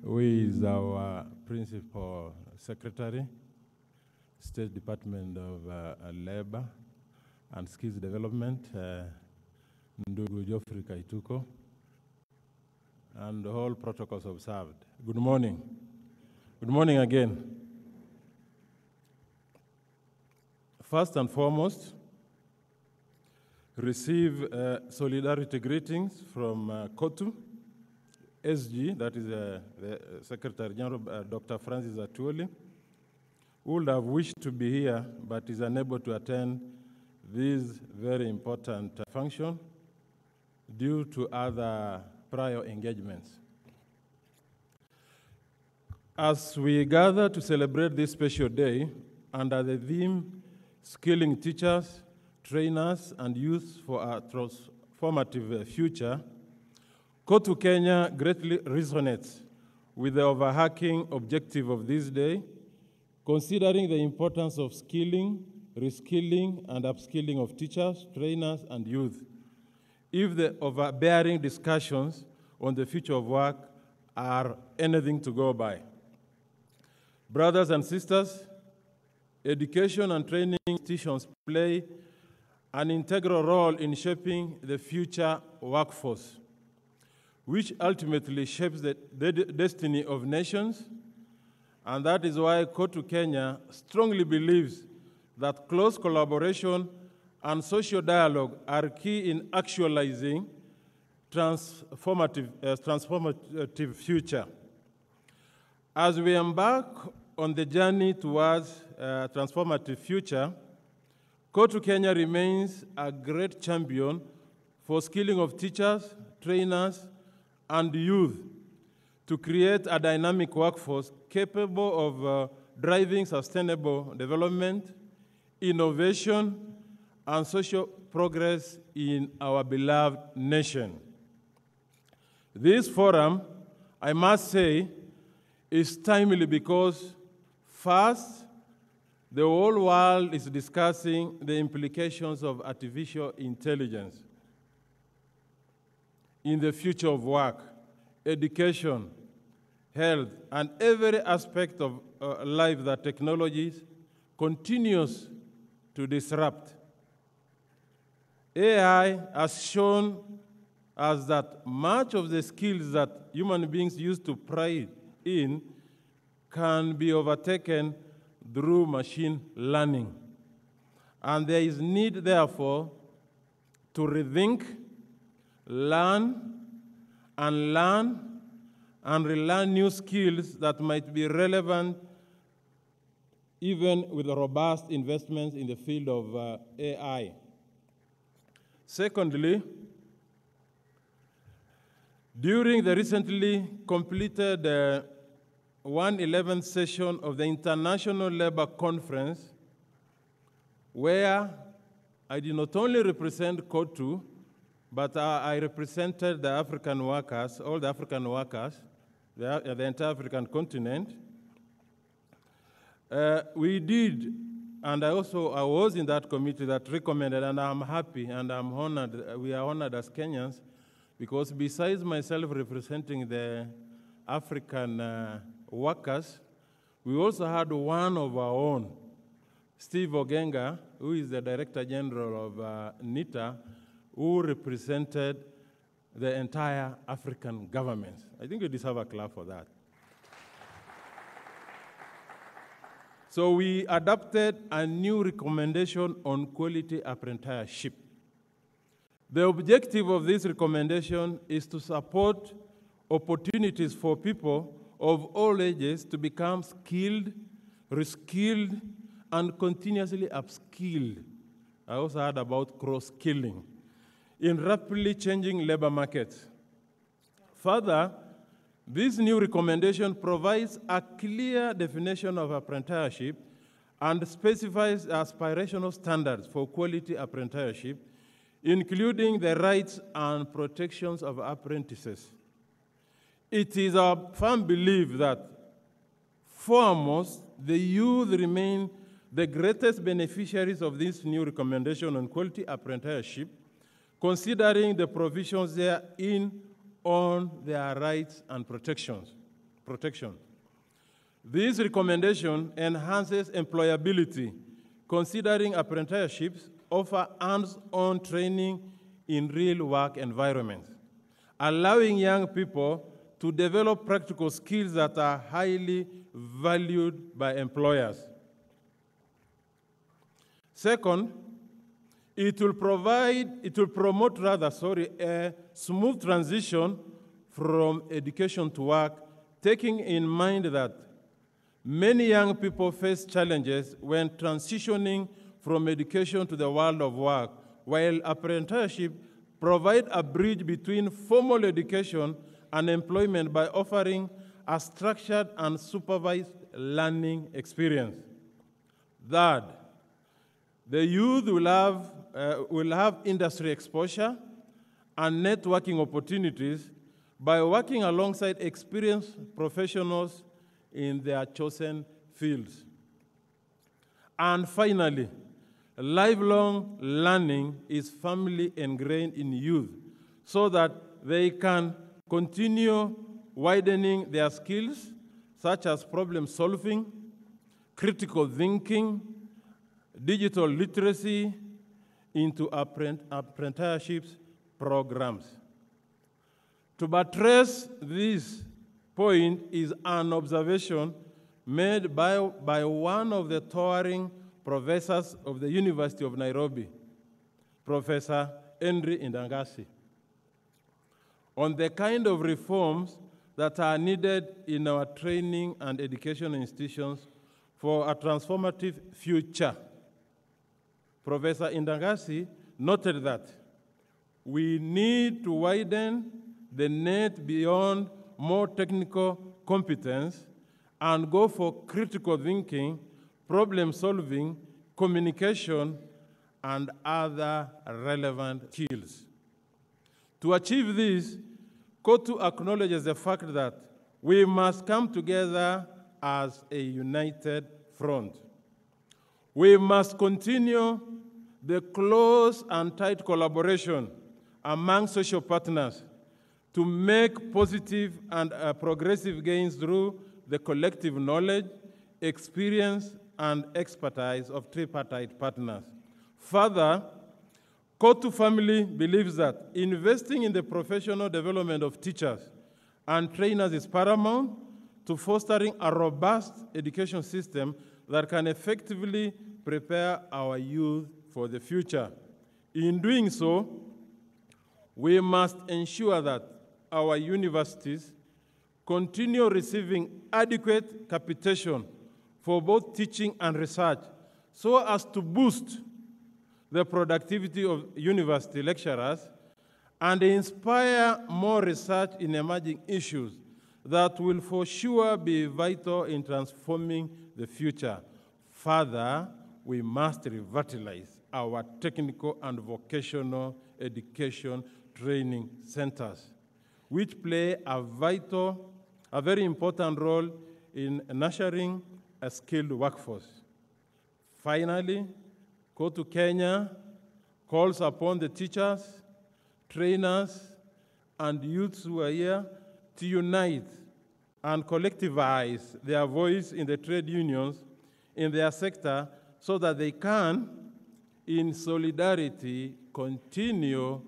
who is our principal secretary, State Department of Labor and Skills Development, Ndugu Geoffrey Kaituko, and all protocols observed. Good morning. Good morning again. First and foremost, receive solidarity greetings from COTU, SG, that is the Secretary General, Dr. Francis Atwoli, who would have wished to be here but is unable to attend this very important function due to other prior engagements. As we gather to celebrate this special day under the theme, Skilling Teachers, Trainers, and Youth for a Transformative Future, COTU Kenya greatly resonates with the overarching objective of this day, considering the importance of skilling, reskilling, and upskilling of teachers, trainers, and youth. If the overbearing discussions on the future of work are anything to go by. Brothers and sisters, education and training institutions play an integral role in shaping the future workforce, which ultimately shapes the destiny of nations, and that is why COTU Kenya strongly believes that close collaboration and social dialogue are key in actualizing transformative future. As we embark on the journey towards a transformative future, COTU Kenya remains a great champion for skilling of teachers, trainers, and youth to create a dynamic workforce capable of driving sustainable development, innovation, and social progress in our beloved nation. This forum, I must say, is timely because, first, the whole world is discussing the implications of artificial intelligence in the future of work, education, health, and every aspect of life that technology continues to disrupt. AI has shown us that much of the skills that human beings used to pride in can be overtaken through machine learning. And there is need, therefore, to rethink, learn, and relearn new skills that might be relevant even with robust investments in the field of AI. Secondly, during the recently completed 111th session of the International Labour Conference, where I did not only represent COTU, but I represented the African workers, all the African workers, the entire African continent. We did, and I was in that committee that recommended, and I'm happy and I'm honored, we are honored as Kenyans, because besides myself representing the African workers, we also had one of our own, Steve Ogenga, who is the Director General of NITA, who represented the entire African governments. I think you deserve a clap for that. So we adopted a new recommendation on quality apprenticeship. The objective of this recommendation is to support opportunities for people of all ages to become skilled, reskilled, and continuously upskilled I also heard about cross-skilling in rapidly changing labor markets. Further, this new recommendation provides a clear definition of apprenticeship and specifies aspirational standards for quality apprenticeship, including the rights and protections of apprentices. It is our firm belief that, foremost, the youth remain the greatest beneficiaries of this new recommendation on quality apprenticeship, considering the provisions therein on their rights and protection. This recommendation enhances employability, considering apprenticeships offer hands-on training in real work environments, allowing young people to develop practical skills that are highly valued by employers. Second, it will promote a smooth transition from education to work, taking in mind that many young people face challenges when transitioning from education to the world of work, while apprenticeship provide a bridge between formal education and employment by offering a structured and supervised learning experience. Third, the youth will have industry exposure and networking opportunities by working alongside experienced professionals in their chosen fields. And finally, lifelong learning is firmly ingrained in youth so that they can continue widening their skills, such as problem solving, critical thinking, digital literacy, into apprenticeships programs. To buttress this point is an observation made by one of the towering professors of the University of Nairobi, Professor Henry Indangasi, on the kind of reforms that are needed in our training and education institutions for a transformative future. Professor Indangasi noted that we need to widen the net beyond more technical competence and go for critical thinking, problem solving, communication, and other relevant skills. To achieve this, KOTU acknowledges the fact that we must come together as a united front. We must continue the close and tight collaboration among social partners to make positive and progressive gains through the collective knowledge, experience, and expertise of tripartite partners. Further, KOTU family believes that investing in the professional development of teachers and trainers is paramount to fostering a robust education system that can effectively prepare our youth for the future. In doing so, we must ensure that our universities continue receiving adequate capitation for both teaching and research so as to boost the productivity of university lecturers and inspire more research in emerging issues that will for sure be vital in transforming the future. Further, we must revitalize our technical and vocational education training centers, which play a very important role in nurturing a skilled workforce. Finally, KOTU Kenya calls upon the teachers, trainers, and youths who are here to unite and collectivize their voice in the trade unions in their sector so that they can, in solidarity, continue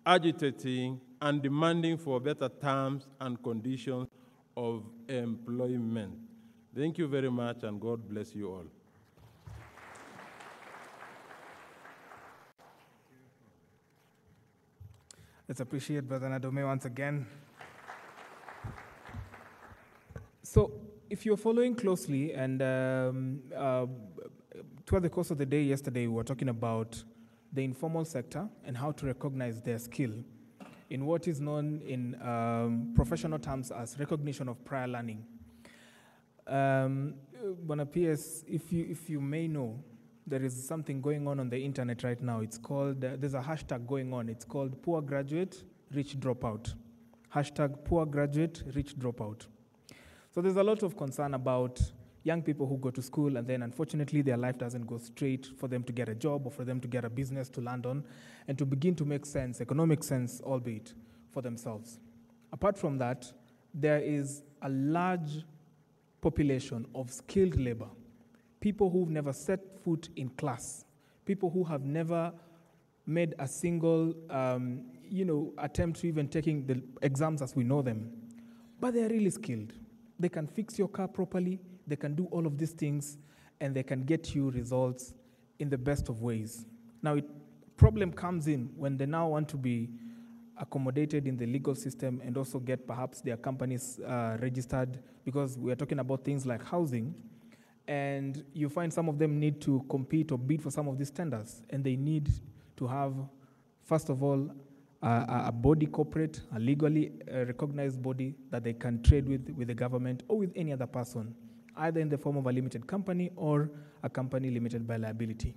agitating and demanding for better terms and conditions of employment. Thank you very much, and God bless you all. Let's appreciate Brother Nadome once again. So, if you're following closely, and throughout the course of the day yesterday, we were talking about the informal sector and how to recognize their skill in what is known in professional terms as recognition of prior learning. Bwana PS, if you may know, there is something going on the internet right now. It's called, there's a hashtag going on. It's called poor graduate, rich dropout. Hashtag poor graduate, rich dropout. So there's a lot of concern about young people who go to school and then unfortunately their life doesn't go straight for them to get a job or for them to get a business to land on and to begin to make sense, economic sense, albeit, for themselves. Apart from that, there is a large population of skilled labor, people who've never set foot in class, people who have never made a single attempt to even taking the exams as we know them, but they're really skilled. They can fix your car properly, they can do all of these things, and they can get you results in the best of ways. Now, problem comes in when they now want to be accommodated in the legal system and also get perhaps their companies registered, because we are talking about things like housing, and you find some of them need to compete or bid for some of these tenders, and they need to have, first of all, a body corporate, a legally recognized body that they can trade with the government or with any other person, either in the form of a limited company or a company limited by liability.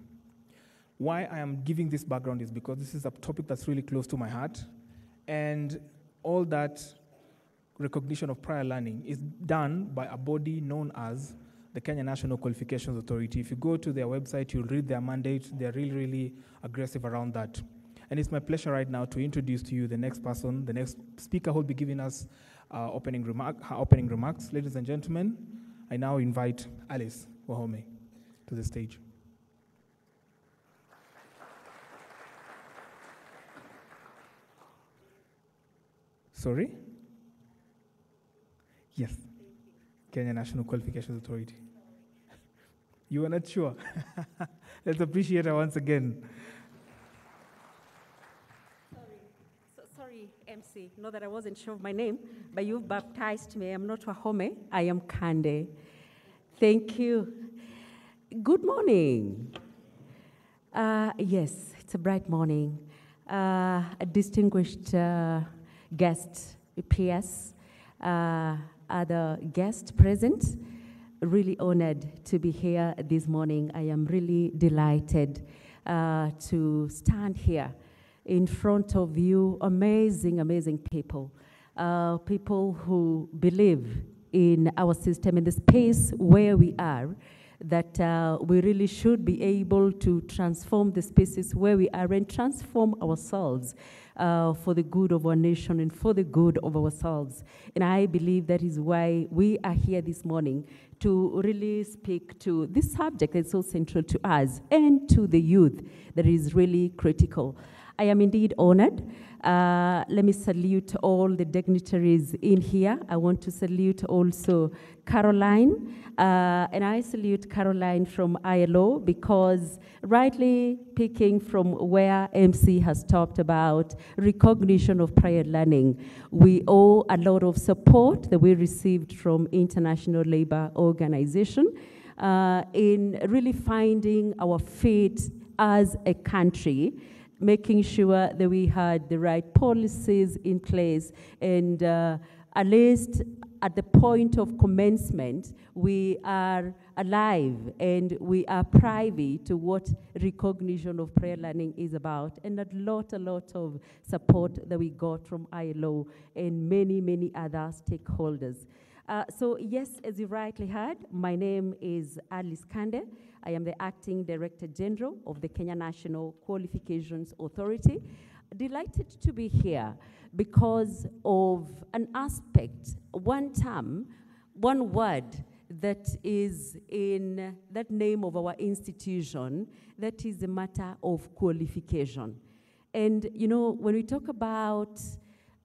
Why I am giving this background is because this is a topic that's really close to my heart, and all that recognition of prior learning is done by a body known as the Kenya National Qualifications Authority. If you go to their website, you'll read their mandate. They're really, really aggressive around that. And it's my pleasure right now to introduce to you the next person, the next speaker who will be giving us her opening remarks. Ladies and gentlemen, I now invite Alice Wahome to the stage. Sorry? Yes. Kenya National Qualifications Authority. You were not sure? Let's appreciate her once again. Sorry, MC, not that I wasn't sure of my name, but you've baptized me. I'm not Wahome, I am Kande. Thank you. Good morning. Yes, it's a bright morning. A distinguished guest, PS, other guests present, really honored to be here this morning. I am really delighted to stand here in front of you, amazing, amazing people, people who believe in our system, in the space where we are, that we really should be able to transform the spaces where we are and transform ourselves for the good of our nation and for the good of ourselves. And I believe that is why we are here this morning to really speak to this subject that's so central to us and to the youth that is really critical. I am indeed honored. Let me salute all the dignitaries in here. I want to salute also Caroline, and I salute Caroline from ILO because rightly picking from where MC has talked about recognition of prior learning, we owe a lot of support that we received from International Labour Organization in really finding our feet as a country, making sure that we had the right policies in place, and at least at the point of commencement, we are alive and we are privy to what recognition of prior learning is about, and a lot of support that we got from ILO and many, many other stakeholders. So yes, as you rightly heard, my name is Alice Kande. I am the Acting Director General of the Kenya National Qualifications Authority. Delighted to be here because of an aspect, one term, one word that is in that name of our institution, that is the matter of qualification. And you know, when we talk about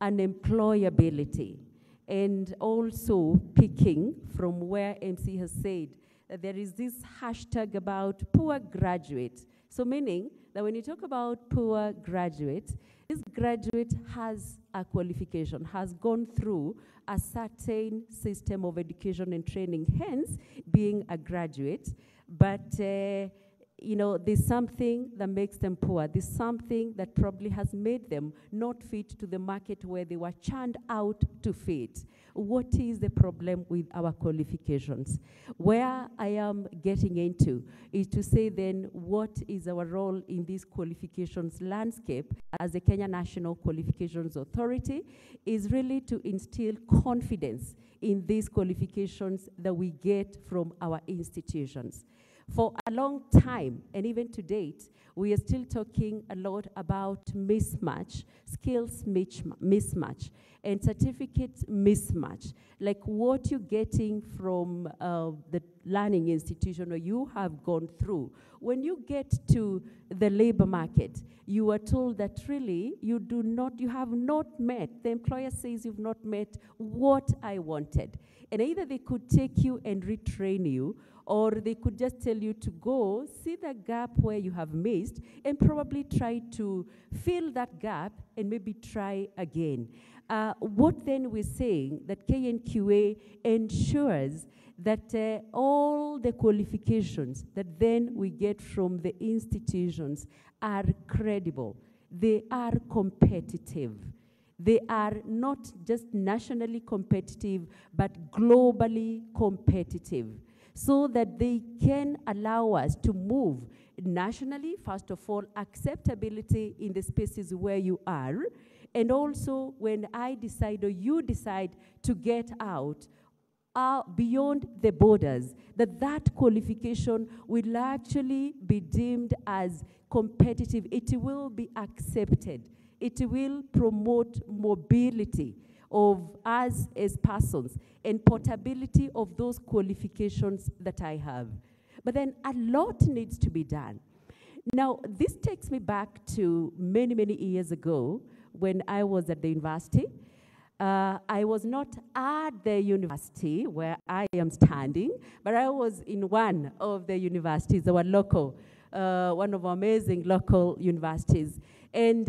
unemployability, and also picking from where MC has said, there is this hashtag about poor graduate. So meaning that when you talk about poor graduate, this graduate has a qualification, has gone through a certain system of education and training, hence being a graduate. But there's something that makes them poor. There's something that probably has made them not fit to the market where they were churned out to fit. What is the problem with our qualifications? Where I am getting into is to say then, what is our role in this qualifications landscape as the Kenya National Qualifications Authority is really to instill confidence in these qualifications that we get from our institutions. For a long time, and even to date, we are still talking a lot about mismatch, skills mismatch, and certificate mismatch, like what you're getting from the learning institution or you have gone through. When you get to the labor market, you are told that really you have not met, the employer says you've not met what I wanted. And either they could take you and retrain you, or they could just tell you to go, see the gap where you have missed, and probably try to fill that gap and maybe try again. What then we're saying that KNQA ensures that all the qualifications that then we get from the institutions are credible. They are competitive. They are not just nationally competitive, but globally competitive, so that they can allow us to move nationally, first of all, acceptability in the spaces where you are, and also when I decide or you decide to get out beyond the borders, that qualification will actually be deemed as competitive. It will be accepted. It will promote mobility of us as persons and portability of those qualifications that I have. But then a lot needs to be done. Now, this takes me back to many, many years ago when I was at the university. I was not at the university where I am standing, but I was in one of the universities, our local, one of our amazing local universities. And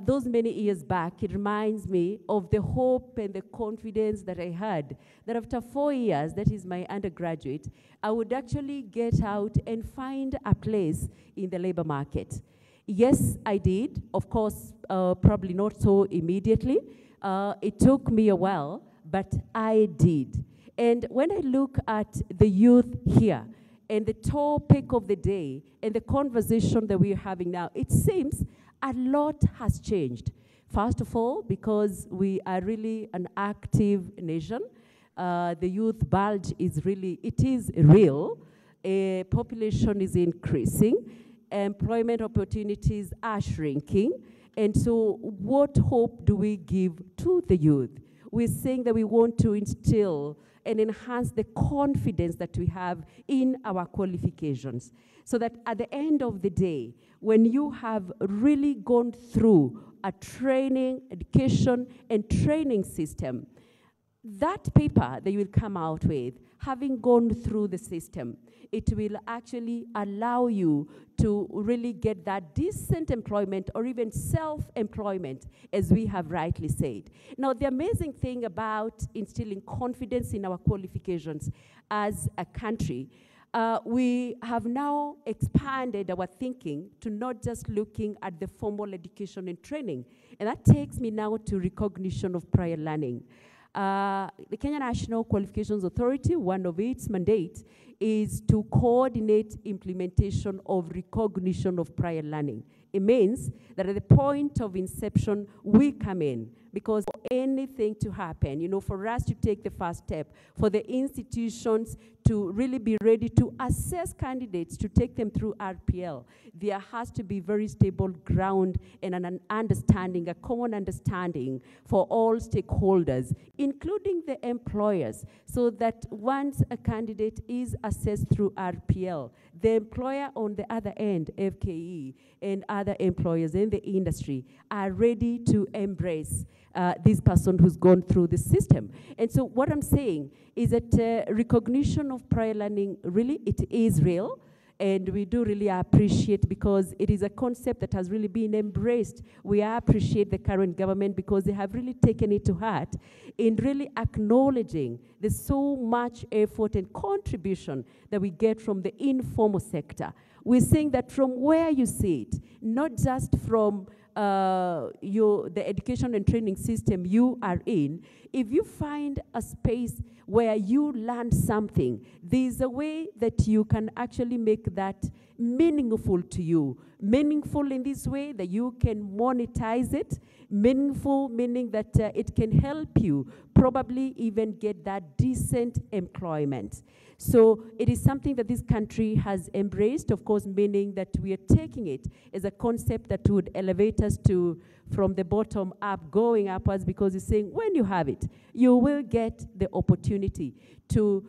those many years back, it reminds me of the hope and the confidence that I had, that after 4 years, that is my undergraduate, I would actually get out and find a place in the labor market. Yes, I did. Of course, probably not so immediately. It took me a while, but I did. And when I look at the youth here, and the topic of the day, and the conversation that we're having now, it seems a lot has changed. First of all, because we are really an active nation. The youth bulge is really, it is real. Population is increasing. Employment opportunities are shrinking. And so what hope do we give to the youth? We're saying that we want to instill and enhance the confidence that we have in our qualifications, so that at the end of the day, when you have really gone through a training, education, and training system, that paper that you will come out with, having gone through the system, it will actually allow you to really get that decent employment or even self-employment, as we have rightly said. Now, the amazing thing about instilling confidence in our qualifications as a country, we have now expanded our thinking to not just looking at the formal education and training. And that takes me now to recognition of prior learning. The Kenya National Qualifications Authority, one of its mandates is to coordinate implementation of recognition of prior learning. It means that at the point of inception, we come in, because for anything to happen, for us to take the first step, for the institutions to really be ready to assess candidates, to take them through RPL, there has to be very stable ground and an understanding, a common understanding for all stakeholders, including the employers, so that once a candidate is assessed through RPL, the employer on the other end, FKE, and other employers in the industry are ready to embrace this person who's gone through the system. And so what I'm saying is that recognition of prior learning, really, it is real. And we do really appreciate, because it is a concept that has really been embraced. We appreciate the current government because they have really taken it to heart in really acknowledging there's so much effort and contribution that we get from the informal sector. We're saying that from where you sit, not just from the education and training system you are in, if you find a space where you learn something, there's a way that you can actually make that meaningful to you. Meaningful in this way that you can monetize it. Meaningful meaning that it can help you probably even get that decent employment. So it is something that this country has embraced, of course, meaning that we are taking it as a concept that would elevate us to from the bottom up, going upwards, because it's saying when you have it, you will get the opportunity to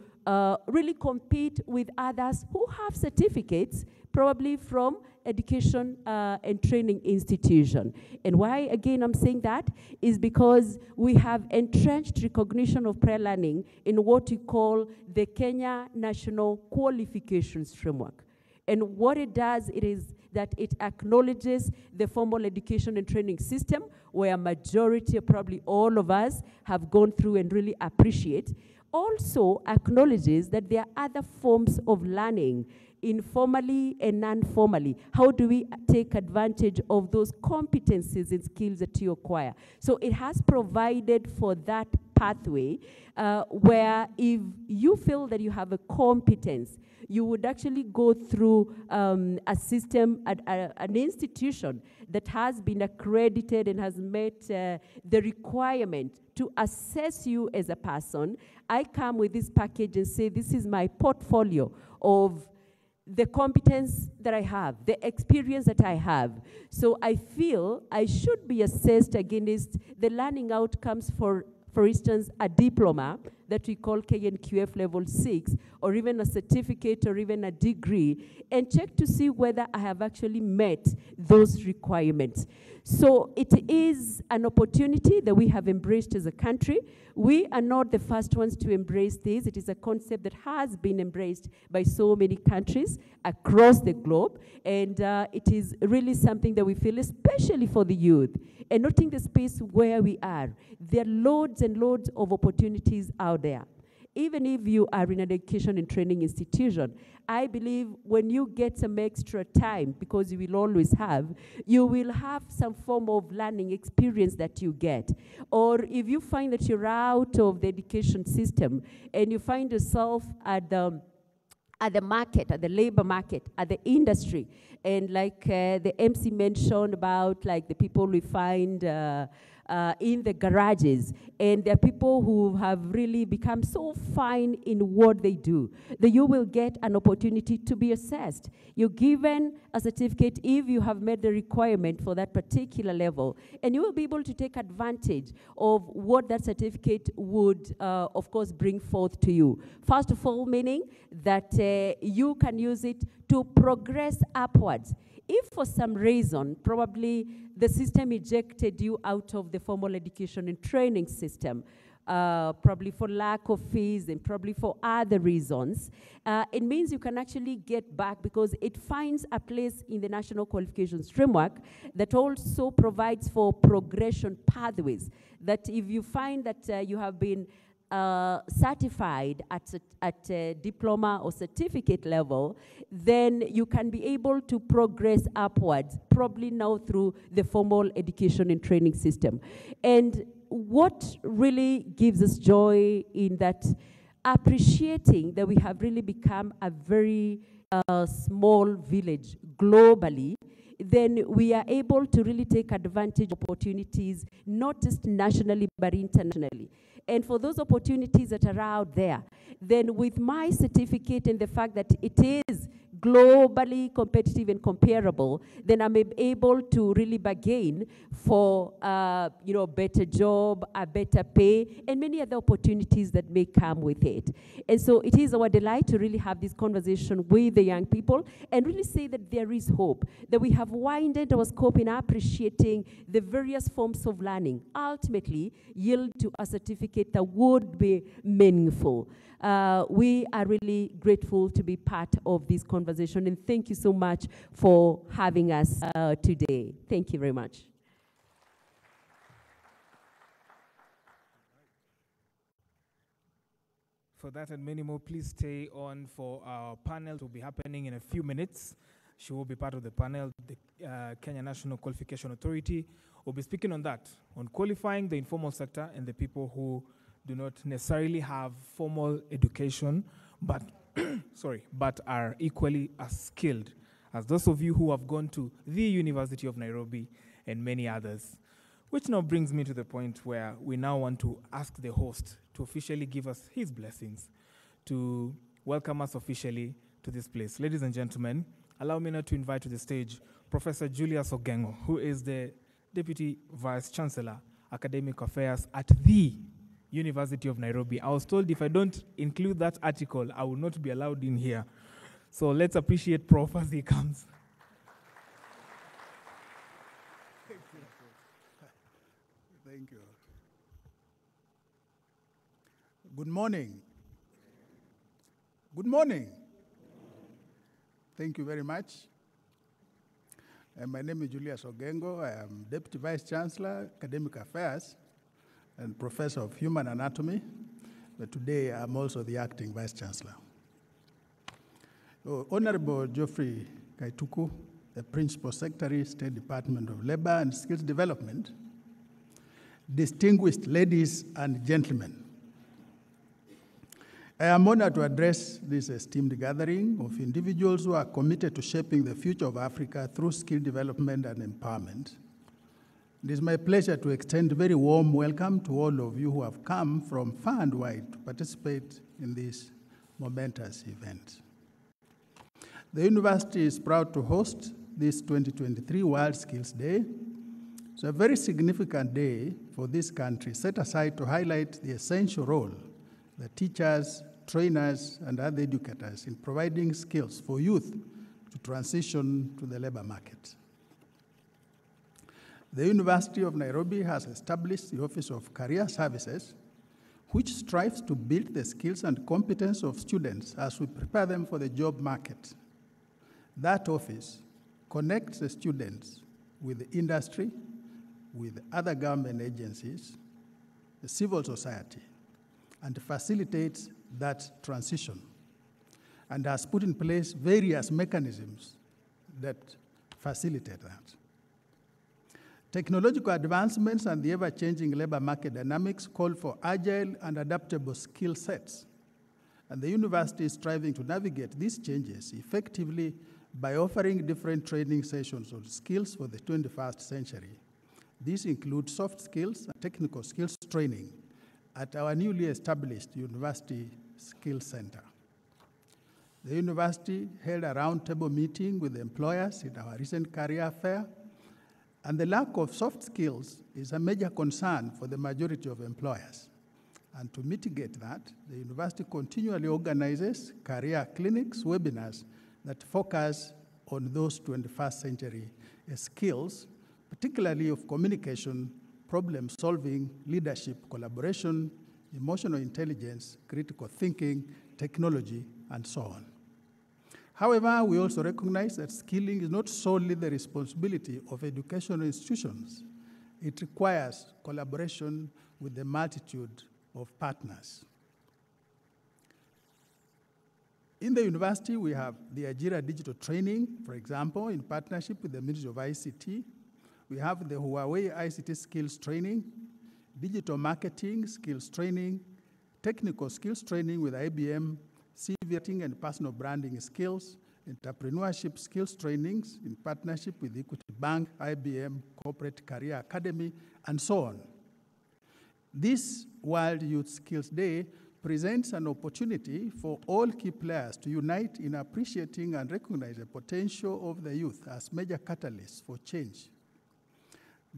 really compete with others who have certificates, probably from education and training institution. And why, again, I'm saying that is because we have entrenched recognition of prior learning in what we call the Kenya National Qualifications Framework. And what it does, it is that it acknowledges the formal education and training system, where a majority, probably all of us, have gone through and really appreciate. Also acknowledges that there are other forms of learning, informally and non-formally. How do we take advantage of those competencies and skills that you acquire? So it has provided for that pathway where if you feel that you have a competence, you would actually go through a system, an institution that has been accredited and has met the requirement to assess you as a person. I come with this package and say, this is my portfolio of the competence that I have, the experience that I have. So I feel I should be assessed against the learning outcomes for instance, a diploma that we call KNQF level 6, or even a certificate or even a degree, and check to see whether I have actually met those requirements. So it is an opportunity that we have embraced as a country. We are not the first ones to embrace this. It is a concept that has been embraced by so many countries across the globe, and it is really something that we feel, especially for the youth, and not in the space where we are. There are loads and loads of opportunities out there. Even if you are in an education and training institution, I believe when you get some extra time, because you will always have, you will have some form of learning experience that you get. Or if you find that you're out of the education system and you find yourself at the market, at the labor market, at the industry, and like the MC mentioned about like the people we find in the garages, and there are people who have really become so fine in what they do, that you will get an opportunity to be assessed. You're given a certificate if you have met the requirement for that particular level, and you will be able to take advantage of what that certificate would, of course, bring forth to you. First of all, meaning that you can use it to progress upwards. If for some reason, probably the system ejected you out of the formal education and training system, probably for lack of fees and probably for other reasons, it means you can actually get back, because it finds a place in the National Qualifications Framework that also provides for progression pathways. That if you find that you have been certified at a diploma or certificate level, then you can be able to progress upwards, probably now through the formal education and training system. And what really gives us joy in that, appreciating that we have really become a very small village globally, then we are able to really take advantage of opportunities, not just nationally, but internationally. And for those opportunities that are out there, then with my certificate and the fact that it is globally competitive and comparable, then I'm able to really bargain for better job, a better pay, and many other opportunities that may come with it. And so it is our delight to really have this conversation with the young people and really say that there is hope, that we have widened our scope in appreciating the various forms of learning, ultimately yield to a certificate that would be meaningful. We are really grateful to be part of this conversation, and thank you so much for having us today. Thank you very much. For that and many more, please stay on for our panel. It will be happening in a few minutes. She will be part of the panel. The Kenya National Qualification Authority will be speaking on that, on qualifying the informal sector and the people who do not necessarily have formal education, but but are equally as skilled as those of you who have gone to the University of Nairobi and many others. Which now brings me to the point where we now want to ask the host to officially give us his blessings, to welcome us officially to this place. Ladies and gentlemen, allow me now to invite to the stage Professor Julius Ogengo, who is the Deputy Vice Chancellor, Academic Affairs at the University of Nairobi. I was told if I don't include that article, I will not be allowed in here. So let's appreciate Prof as he comes. Thank you. Good morning. Good morning. Thank you very much. My name is Julius Ogengo. I am Deputy Vice Chancellor, Academic Affairs, and Professor of Human Anatomy. But today I'm also the Acting Vice Chancellor. Honorable Geoffrey Kaituku, the Principal Secretary, State Department of Labor and Skills Development, distinguished ladies and gentlemen, I am honored to address this esteemed gathering of individuals who are committed to shaping the future of Africa through skill development and empowerment. It is my pleasure to extend a very warm welcome to all of you who have come from far and wide to participate in this momentous event. The university is proud to host this 2023 World Skills Day. It's a very significant day for this country, set aside to highlight the essential role that teachers, trainers, and other educators in providing skills for youth to transition to the labor market. The University of Nairobi has established the Office of Career Services, which strives to build the skills and competence of students as we prepare them for the job market. That office connects the students with the industry, with other government agencies, the civil society, and facilitates that transition, and has put in place various mechanisms that facilitate that. Technological advancements and the ever-changing labor market dynamics call for agile and adaptable skill sets, and the university is striving to navigate these changes effectively by offering different training sessions on skills for the 21st century. These include soft skills and technical skills training at our newly established University Skills Center. The university held a roundtable meeting with employers in our recent career fair, and the lack of soft skills is a major concern for the majority of employers. And to mitigate that, the university continually organizes career clinics, webinars that focus on those 21st century skills, particularly of communication, problem solving, leadership, collaboration, emotional intelligence, critical thinking, technology, and so on. However, we also recognize that skilling is not solely the responsibility of educational institutions. It requires collaboration with a multitude of partners. In the university, we have the Ajira Digital Training, for example, in partnership with the Ministry of ICT. We have the Huawei ICT Skills Training, Digital Marketing Skills Training, Technical Skills Training with IBM, CVTing and Personal Branding Skills, Entrepreneurship Skills Trainings in partnership with Equity Bank, IBM, Corporate Career Academy, and so on. This World Youth Skills Day presents an opportunity for all key players to unite in appreciating and recognizing the potential of the youth as major catalysts for change.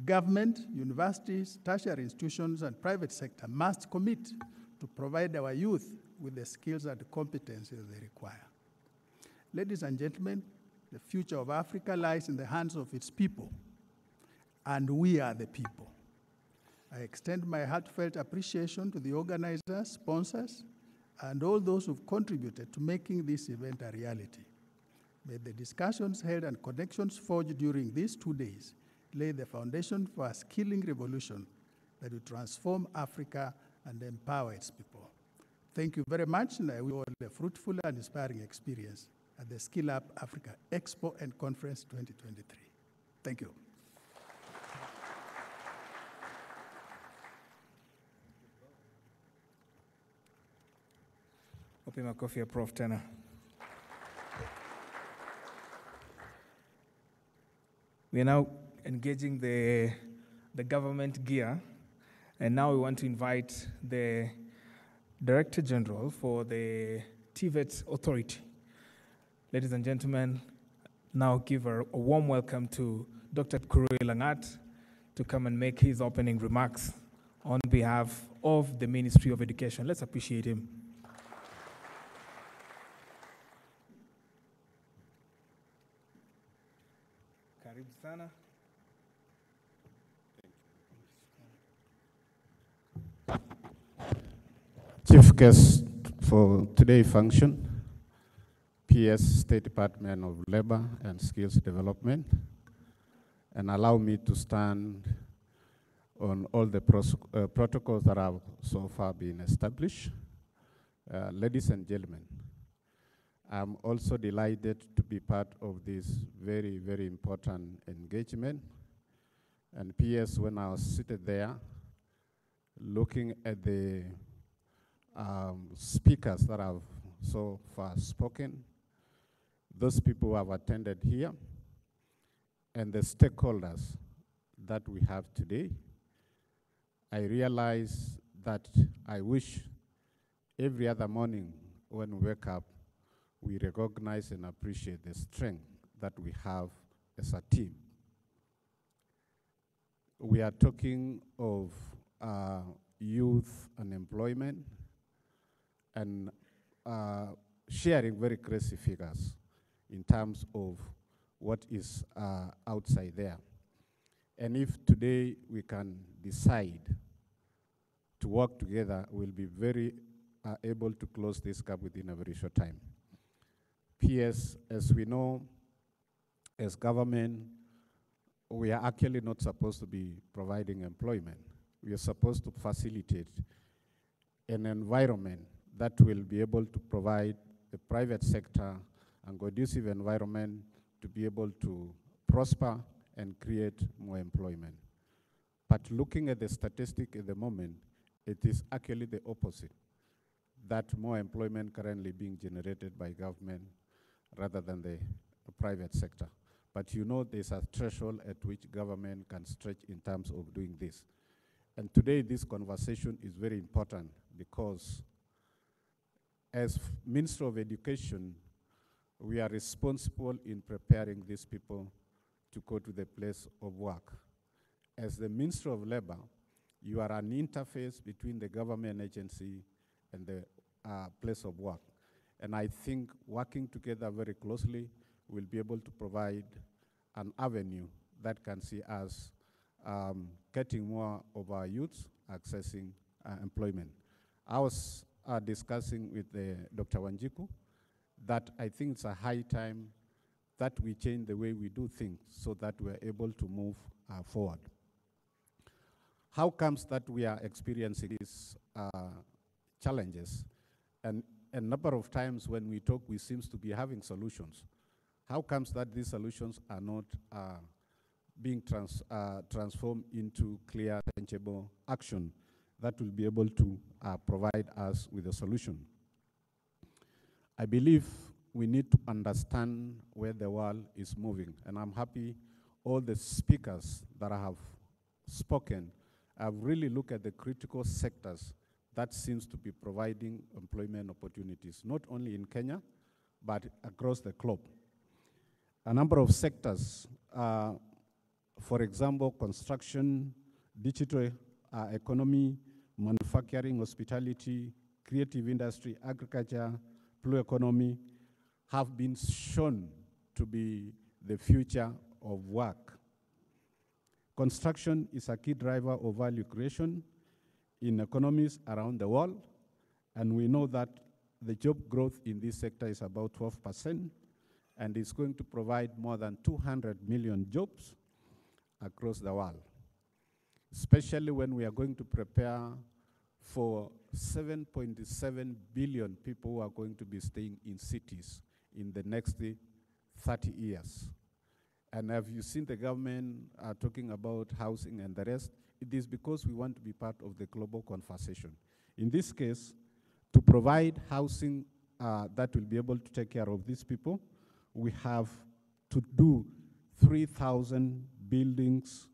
Government, universities, tertiary institutions, and private sector must commit to provide our youth with the skills and competencies they require. Ladies and gentlemen, the future of Africa lies in the hands of its people, and we are the people. I extend my heartfelt appreciation to the organizers, sponsors, and all those who've contributed to making this event a reality. May the discussions held and connections forged during these 2 days lay the foundation for a skilling revolution that will transform Africa and empower its people. Thank you very much, and I wish you all a fruitful and inspiring experience at the Skill Up Africa Expo and Conference 2023. Thank you. Wapi makofi ya Prof tena. We are now engaging the government gear, and now we want to invite the Director General for the TVET Authority. Ladies and gentlemen, now give a warm welcome to Dr. Kurui Langat to come and make his opening remarks on behalf of the Ministry of Education. Let's appreciate him. Karibu sana. Chief guest for today's function, PS State Department of Labor and Skills Development, and allow me to stand on all the protocols that have so far been established. Ladies and gentlemen, I'm also delighted to be part of this very, very important engagement. And PS, when I was seated there, looking at the speakers that have so far spoken, those people who have attended here, and the stakeholders that we have today, I realize that I wish every other morning when we wake up, we recognize and appreciate the strength that we have as a team. We are talking of youth unemployment and sharing very crazy figures in terms of what is outside there. And if today we can decide to work together, we'll be very able to close this gap within a very short time. PS, as we know, as government, we are actually not supposed to be providing employment. We are supposed to facilitate an environment that will be able to provide the private sector and conducive environment to be able to prosper and create more employment. But looking at the statistic at the moment, it is actually the opposite, that more employment currently being generated by government rather than the private sector. But you know there's a threshold at which government can stretch in terms of doing this. And today this conversation is very important because as Minister of Education, we are responsible in preparing these people to go to the place of work. As the Minister of Labor, you are an interface between the government agency and the place of work. And I think working together very closely will be able to provide an avenue that can see us getting more of our youths accessing employment. I was discussing with Dr. Wanjiku that I think it's a high time that we change the way we do things so that we're able to move forward. How comes that we are experiencing these challenges? And a number of times when we talk, we seem to be having solutions. How comes that these solutions are not being transformed into clear, tangible action that will be able to provide us with a solution? I believe we need to understand where the world is moving, and I'm happy all the speakers that I have spoken have really looked at the critical sectors that seems to be providing employment opportunities, not only in Kenya, but across the globe. A number of sectors, for example, construction, digital economy, manufacturing, hospitality, creative industry, agriculture, blue economy, have been shown to be the future of work. Construction is a key driver of value creation in economies around the world, and we know that the job growth in this sector is about 12%, and it's going to provide more than 200 million jobs across the world, especially when we are going to prepare for 7.7 billion people who are going to be staying in cities in the next 30 years. And have you seen the government talking about housing and the rest? It is because we want to be part of the global conversation. In this case, to provide housing that will be able to take care of these people, we have to do 3,000 buildings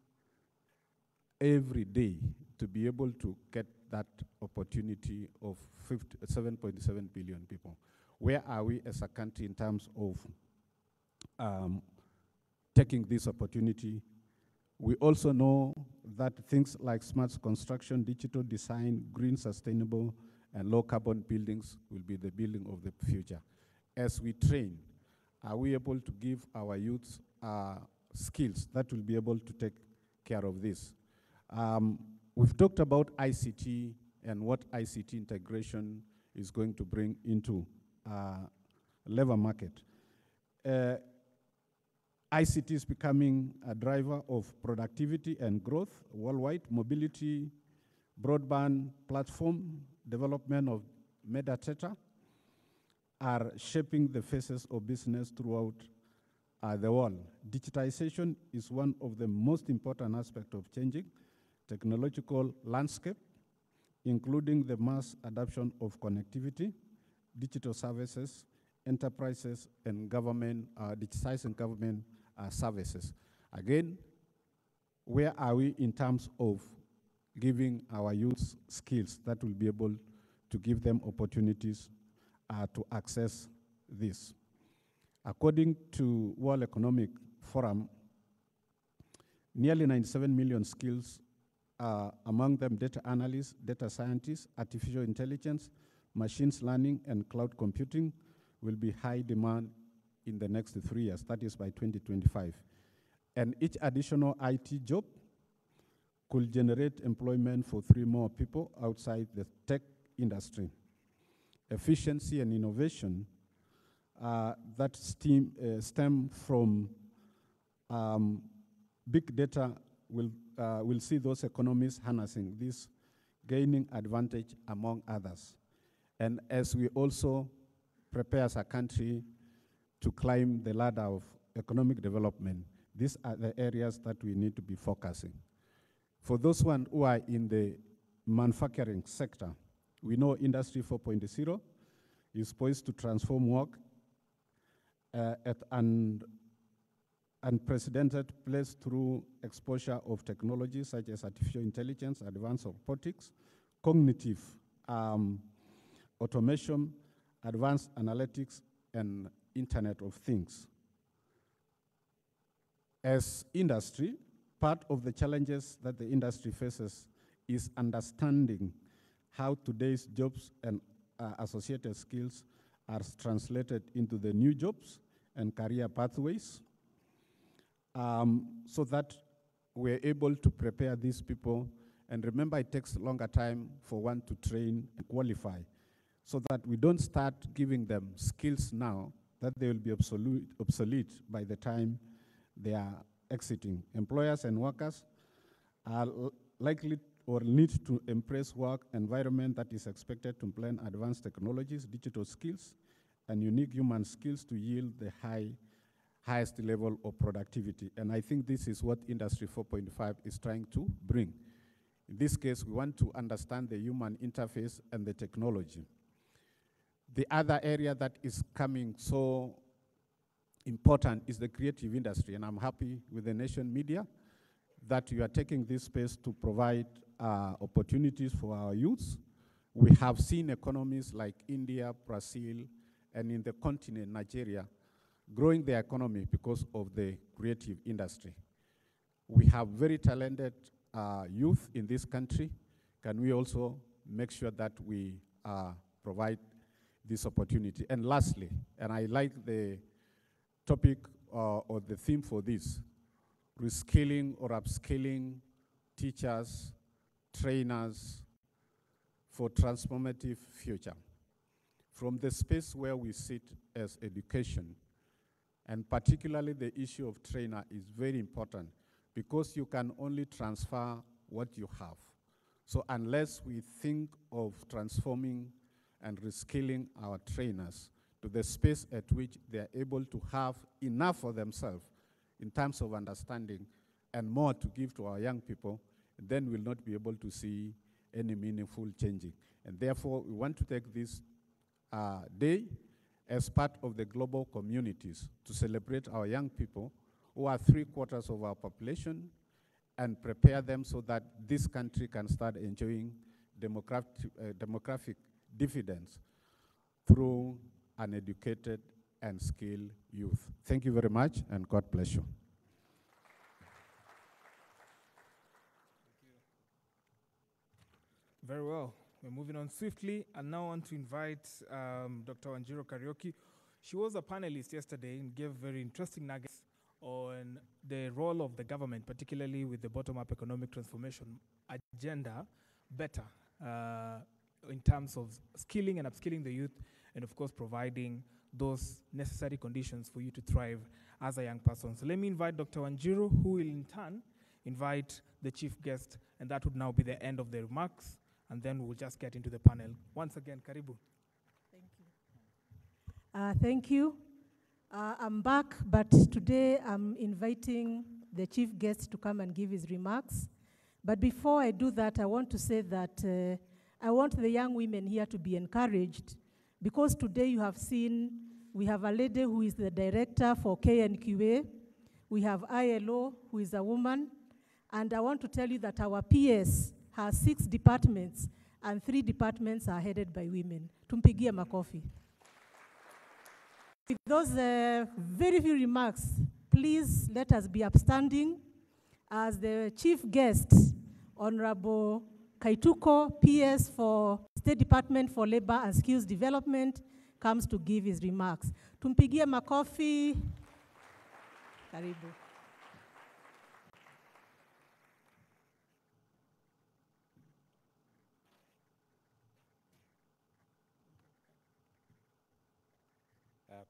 every day to be able to get that opportunity of 7.7 billion people. Where are we as a country in terms of taking this opportunity? We also know that things like smart construction, digital design, green sustainable, and low carbon buildings will be the building of the future. As we train, are we able to give our youths skills that will be able to take care of this? We've talked about ICT and what ICT integration is going to bring into labor market. ICT is becoming a driver of productivity and growth worldwide. Mobility, broadband platform, development of metadata are shaping the faces of business throughout the world. Digitization is one of the most important aspects of changing technological landscape, including the mass adoption of connectivity, digital services, enterprises, and government, digitizing government services. Again, where are we in terms of giving our youth skills that will be able to give them opportunities to access this? According to World Economic Forum, nearly 97 million skills, among them data analysts, data scientists, artificial intelligence, machine learning, and cloud computing, will be high demand in the next 3 years. That is by 2025. And each additional IT job could generate employment for 3 more people outside the tech industry. Efficiency and innovation that stem from big data will see those economies harnessing this, gaining advantage among others. And as we also prepare as a country to climb the ladder of economic development, these are the areas that we need to be focusing. For those who are in the manufacturing sector, we know Industry 4.0 is poised to transform work at an unprecedented place through exposure of technologies such as artificial intelligence, advanced robotics, cognitive automation, advanced analytics, and Internet of Things. As industry, part of the challenges that the industry faces is understanding how today's jobs and associated skills are translated into the new jobs and career pathways, so that we're able to prepare these people. And remember, it takes a longer time for one to train and qualify, so that we don't start giving them skills now that they will be obsolete by the time they are exiting. Employers and workers are likely or need to embrace work environment that is expected to blend advanced technologies, digital skills, and unique human skills to yield the highest level of productivity. And I think this is what Industry 4.5 is trying to bring. In this case, we want to understand the human interface and the technology. The other area that is coming so important is the creative industry, and I'm happy with the Nation Media that you are taking this space to provide opportunities for our youths. We have seen economies like India, Brazil, and in the continent, Nigeria, growing their economy because of the creative industry. We have very talented youth in this country. Can we also make sure that we provide this opportunity? And lastly, and I like the topic or the theme for this, reskilling or upskilling teachers, trainers for transformative future. From the space where we sit as education, and particularly the issue of trainer is very important, because you can only transfer what you have. So unless we think of transforming and reskilling our trainers to the space at which they are able to have enough for themselves in terms of understanding and more to give to our young people, then we'll not be able to see any meaningful changing. And therefore, we want to take this day as part of the global communities to celebrate our young people, who are 3/4 of our population, and prepare them so that this country can start enjoying demographic dividends through an educated and skilled youth. Thank you very much, and God bless you. Very well. We're moving on swiftly, and now I want to invite Dr. Wanjiru Kariuki. She was a panelist yesterday and gave very interesting nuggets on the role of the government, particularly with the bottom-up economic transformation agenda, better in terms of skilling and upskilling the youth, and of course providing those necessary conditions for you to thrive as a young person. So let me invite Dr. Wanjiru, who will in turn invite the chief guest, and that would now be the end of the remarks, and then we'll just get into the panel. Once again, karibu. Thank you. Thank you. I'm back, but today I'm inviting the chief guest to come and give his remarks. But before I do that, I want to say that I want the young women here to be encouraged, because today you have seen we have a lady who is the director for KNQA. We have ILO, who is a woman. And I want to tell you that our PS has 6 departments, and 3 departments are headed by women. Tumpigie makofi. With those very few remarks, please let us be upstanding as the chief guest, Honorable Kaituko, PS for State Department for Labor and Skills Development, comes to give his remarks. Tumpigie makofi. Karibu.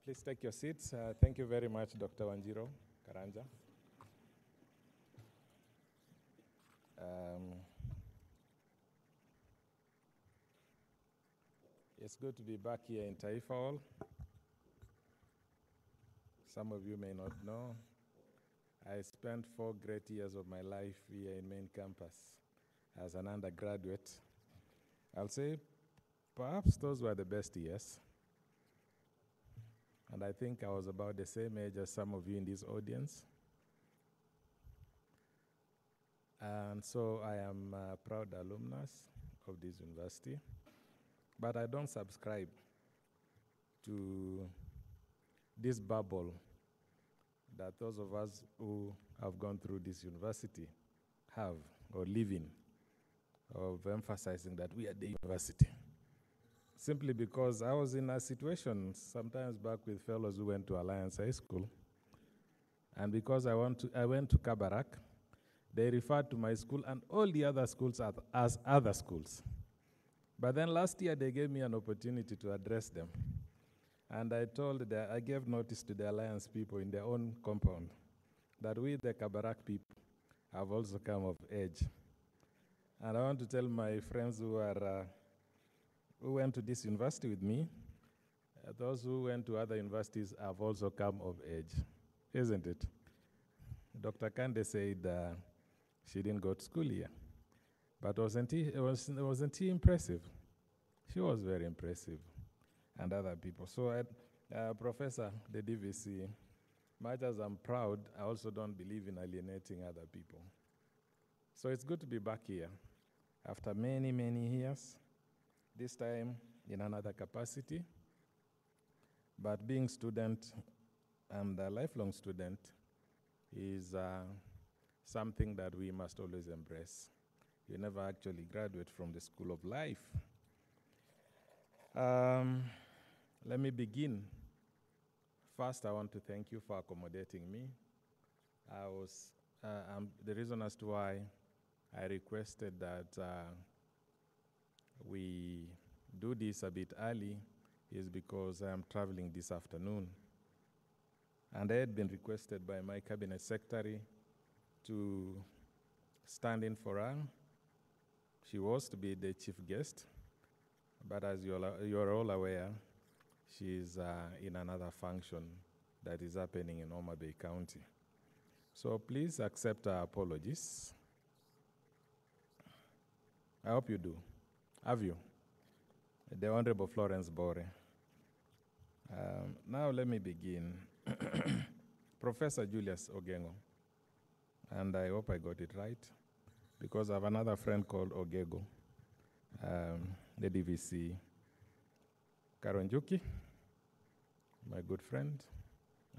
Please take your seats. Thank you very much, Dr. Wanjiru Karanja. It's good to be back here in Taifa Hall. Some of you may not know, I spent 4 great years of my life here in main campus as an undergraduate. I'll say perhaps those were the best years. And I think I was about the same age as some of you in this audience. And so I am a proud alumnus of this university, but I don't subscribe to this bubble that those of us who have gone through this university have or live in, of emphasizing that we are the university. Simply because I was in a situation sometimes back with fellows who went to Alliance High School, and because I went to Kabarak, they referred to my school and all the other schools as other schools. But then last year they gave me an opportunity to address them. And I gave notice to the Alliance people in their own compound that we, the Kabarak people, have also come of age. And I want to tell my friends who went to this university with me, those who went to other universities have also come of age, isn't it? Dr. Kande said she didn't go to school here, but wasn't he impressive? She was very impressive, and other people. So, Professor, the DVC, much as I'm proud, I also don't believe in alienating other people. So it's good to be back here after many, many years, this time in another capacity. But being student and a lifelong student is something that we must always embrace. You never actually graduate from the school of life. Let me begin. First, I want to thank you for accommodating me. The reason as to why I requested that we do this a bit early is because I am traveling this afternoon. And I had been requested by my cabinet secretary to stand in for her. She was to be the chief guest, but as you're all aware, She's in another function that is happening in Homa Bay County. So please accept our apologies. I hope you do. Have you? The Honorable Florence Bore. Now let me begin. Professor Julius Ogengo, and I hope I got it right, because I have another friend called Ogego, the DVC. Karonjuki, my good friend,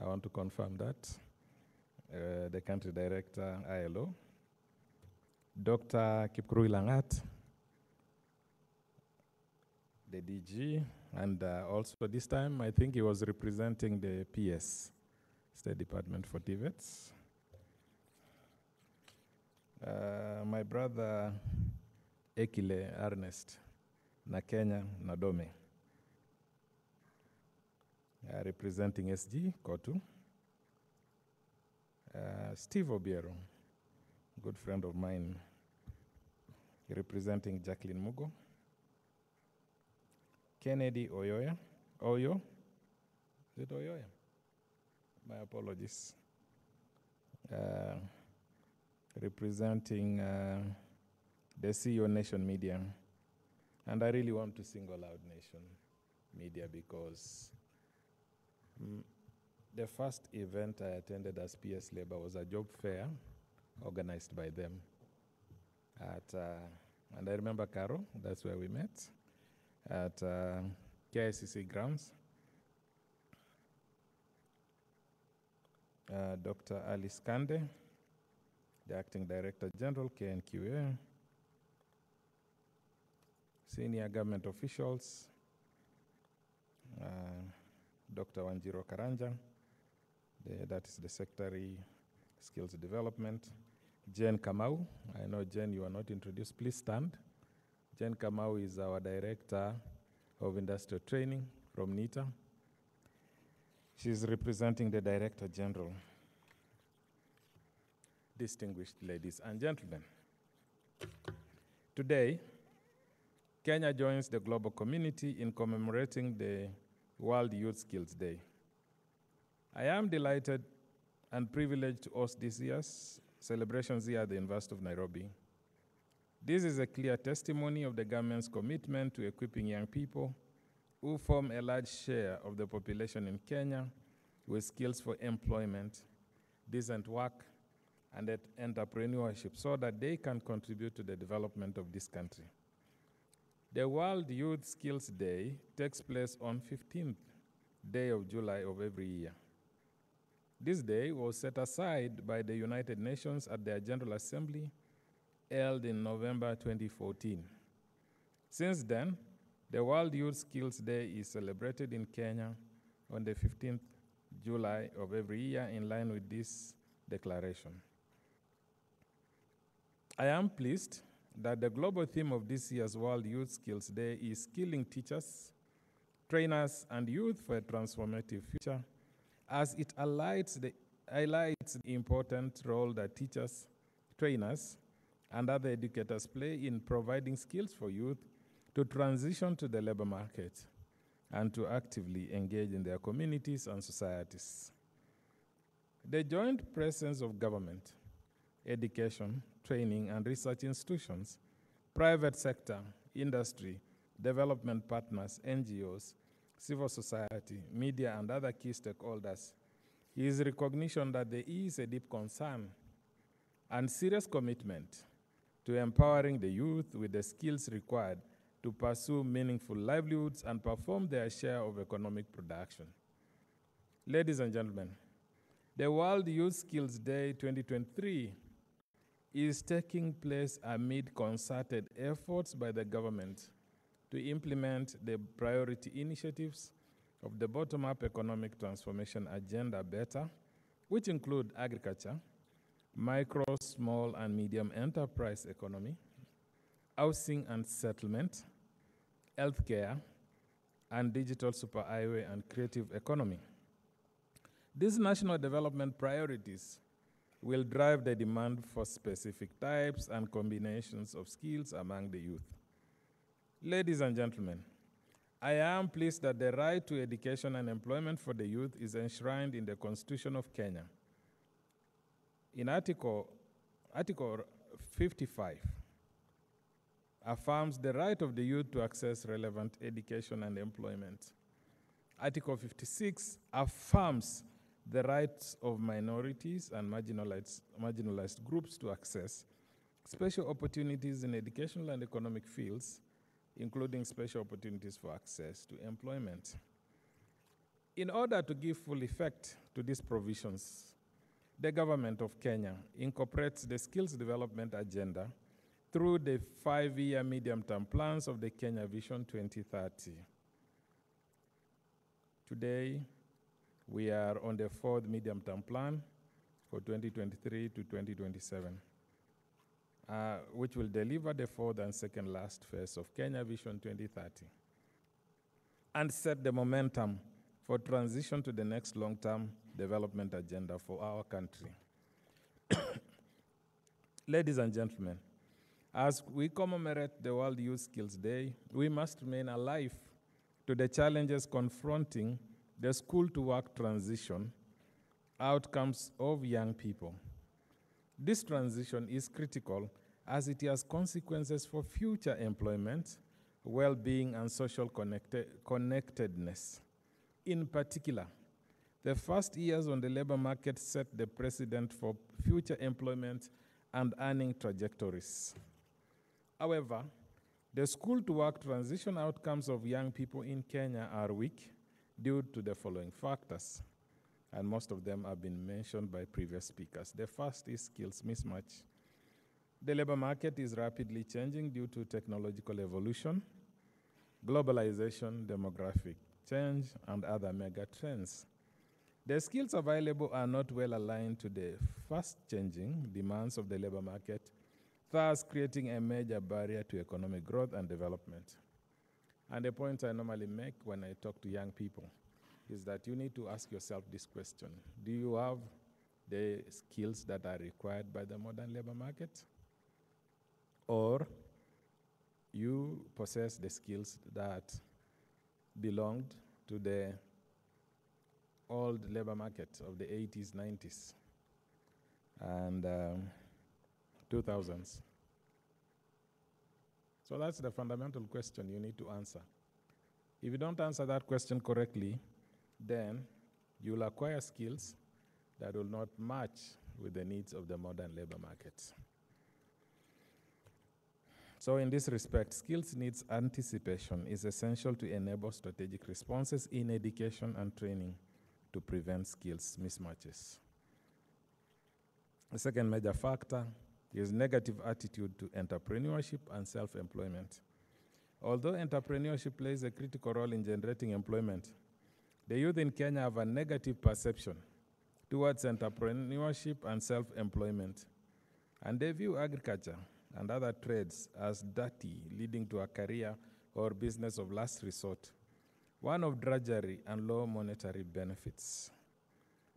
I want to confirm that. The country director, ILO. Dr. Kipkurui Langat, the DG, and also this time I think he was representing the PS, State Department for TVETs. My brother Ekile Ernest na Kenya Nadome, representing SG Kotu. Steve Obiero, good friend of mine, representing Jacqueline Mugo. Kennedy Oyo, is it Oyoya? My apologies. Representing the CEO Nation Media. And I really want to single out Nation Media because the first event I attended as PS Labor was a job fair organized by them and I remember Caro, that's where we met, at KICC grounds. Dr. Alice Kande, the Acting Director General, KNQA, senior government officials, Dr. Wanjiro Karanja, that is the Secretary, Skills Development. Jen Kamau, I know Jen, you are not introduced, please stand. Jen Kamau is our Director of Industrial Training from NITA. She's representing the Director General. Distinguished ladies and gentlemen, today, Kenya joins the global community in commemorating the World Youth Skills Day. I am delighted and privileged to host this year's celebrations here at the University of Nairobi. This is a clear testimony of the government's commitment to equipping young people who form a large share of the population in Kenya with skills for employment, decent work, and entrepreneurship so that they can contribute to the development of this country. The World Youth Skills Day takes place on 15th day of July of every year. This day was set aside by the United Nations at their General Assembly held in November 2014. Since then, the World Youth Skills Day is celebrated in Kenya on the 15th July of every year in line with this declaration. I am pleased that the global theme of this year's World Youth Skills Day is skilling teachers, trainers, and youth for a transformative future, as it highlights the important role that teachers, trainers, and other educators play in providing skills for youth to transition to the labor market and to actively engage in their communities and societies. The joint presence of government, education, training, and research institutions, private sector, industry, development partners, NGOs, civil society, media, and other key stakeholders is recognition that there is a deep concern and serious commitment to empowering the youth with the skills required to pursue meaningful livelihoods and perform their share of economic production. Ladies and gentlemen, the World Youth Skills Day 2023 is taking place amid concerted efforts by the government to implement the priority initiatives of the bottom-up economic transformation agenda BETTER, which include agriculture, micro, small, and medium enterprise economy, housing and settlement, healthcare, and digital superhighway and creative economy. These national development priorities will drive the demand for specific types and combinations of skills among the youth. Ladies and gentlemen, I am pleased that the right to education and employment for the youth is enshrined in the Constitution of Kenya. In Article 55, affirms the right of the youth to access relevant education and employment. Article 56 affirms the rights of minorities and marginalized groups to access special opportunities in educational and economic fields, including special opportunities for access to employment. In order to give full effect to these provisions, the government of Kenya incorporates the skills development agenda through the 5-year medium-term plans of the Kenya Vision 2030. Today, we are on the 4th medium-term plan for 2023 to 2027, which will deliver the 4th and second last phase of Kenya Vision 2030 and set the momentum for transition to the next long-term development agenda for our country. Ladies and gentlemen, as we commemorate the World Youth Skills Day, we must remain alive to the challenges confronting the school-to-work transition outcomes of young people. This transition is critical as it has consequences for future employment, well-being, and social connectedness. In particular, the first years on the labor market set the precedent for future employment and earning trajectories. However, the school-to-work transition outcomes of young people in Kenya are weak due to the following factors, and most of them have been mentioned by previous speakers. The first is skills mismatch. The labor market is rapidly changing due to technological evolution, globalization, demographic change, and other mega trends. The skills available are not well aligned to the fast-changing demands of the labor market, thus creating a major barrier to economic growth and development. And the point I normally make when I talk to young people is that you need to ask yourself this question: do you have the skills that are required by the modern labor market? Or you possess the skills that belonged to the old labor market of the 80s, 90s, and 2000s? So that's the fundamental question you need to answer. If you don't answer that question correctly, then you'll acquire skills that will not match with the needs of the modern labor market. So in this respect, skills needs anticipation is essential to enable strategic responses in education and training to prevent skills mismatches. The second major factor is negative attitude to entrepreneurship and self-employment. Although entrepreneurship plays a critical role in generating employment, the youth in Kenya have a negative perception towards entrepreneurship and self-employment, and they view agriculture and other trades as dirty, leading to a career or business of last resort, one of drudgery and low monetary benefits.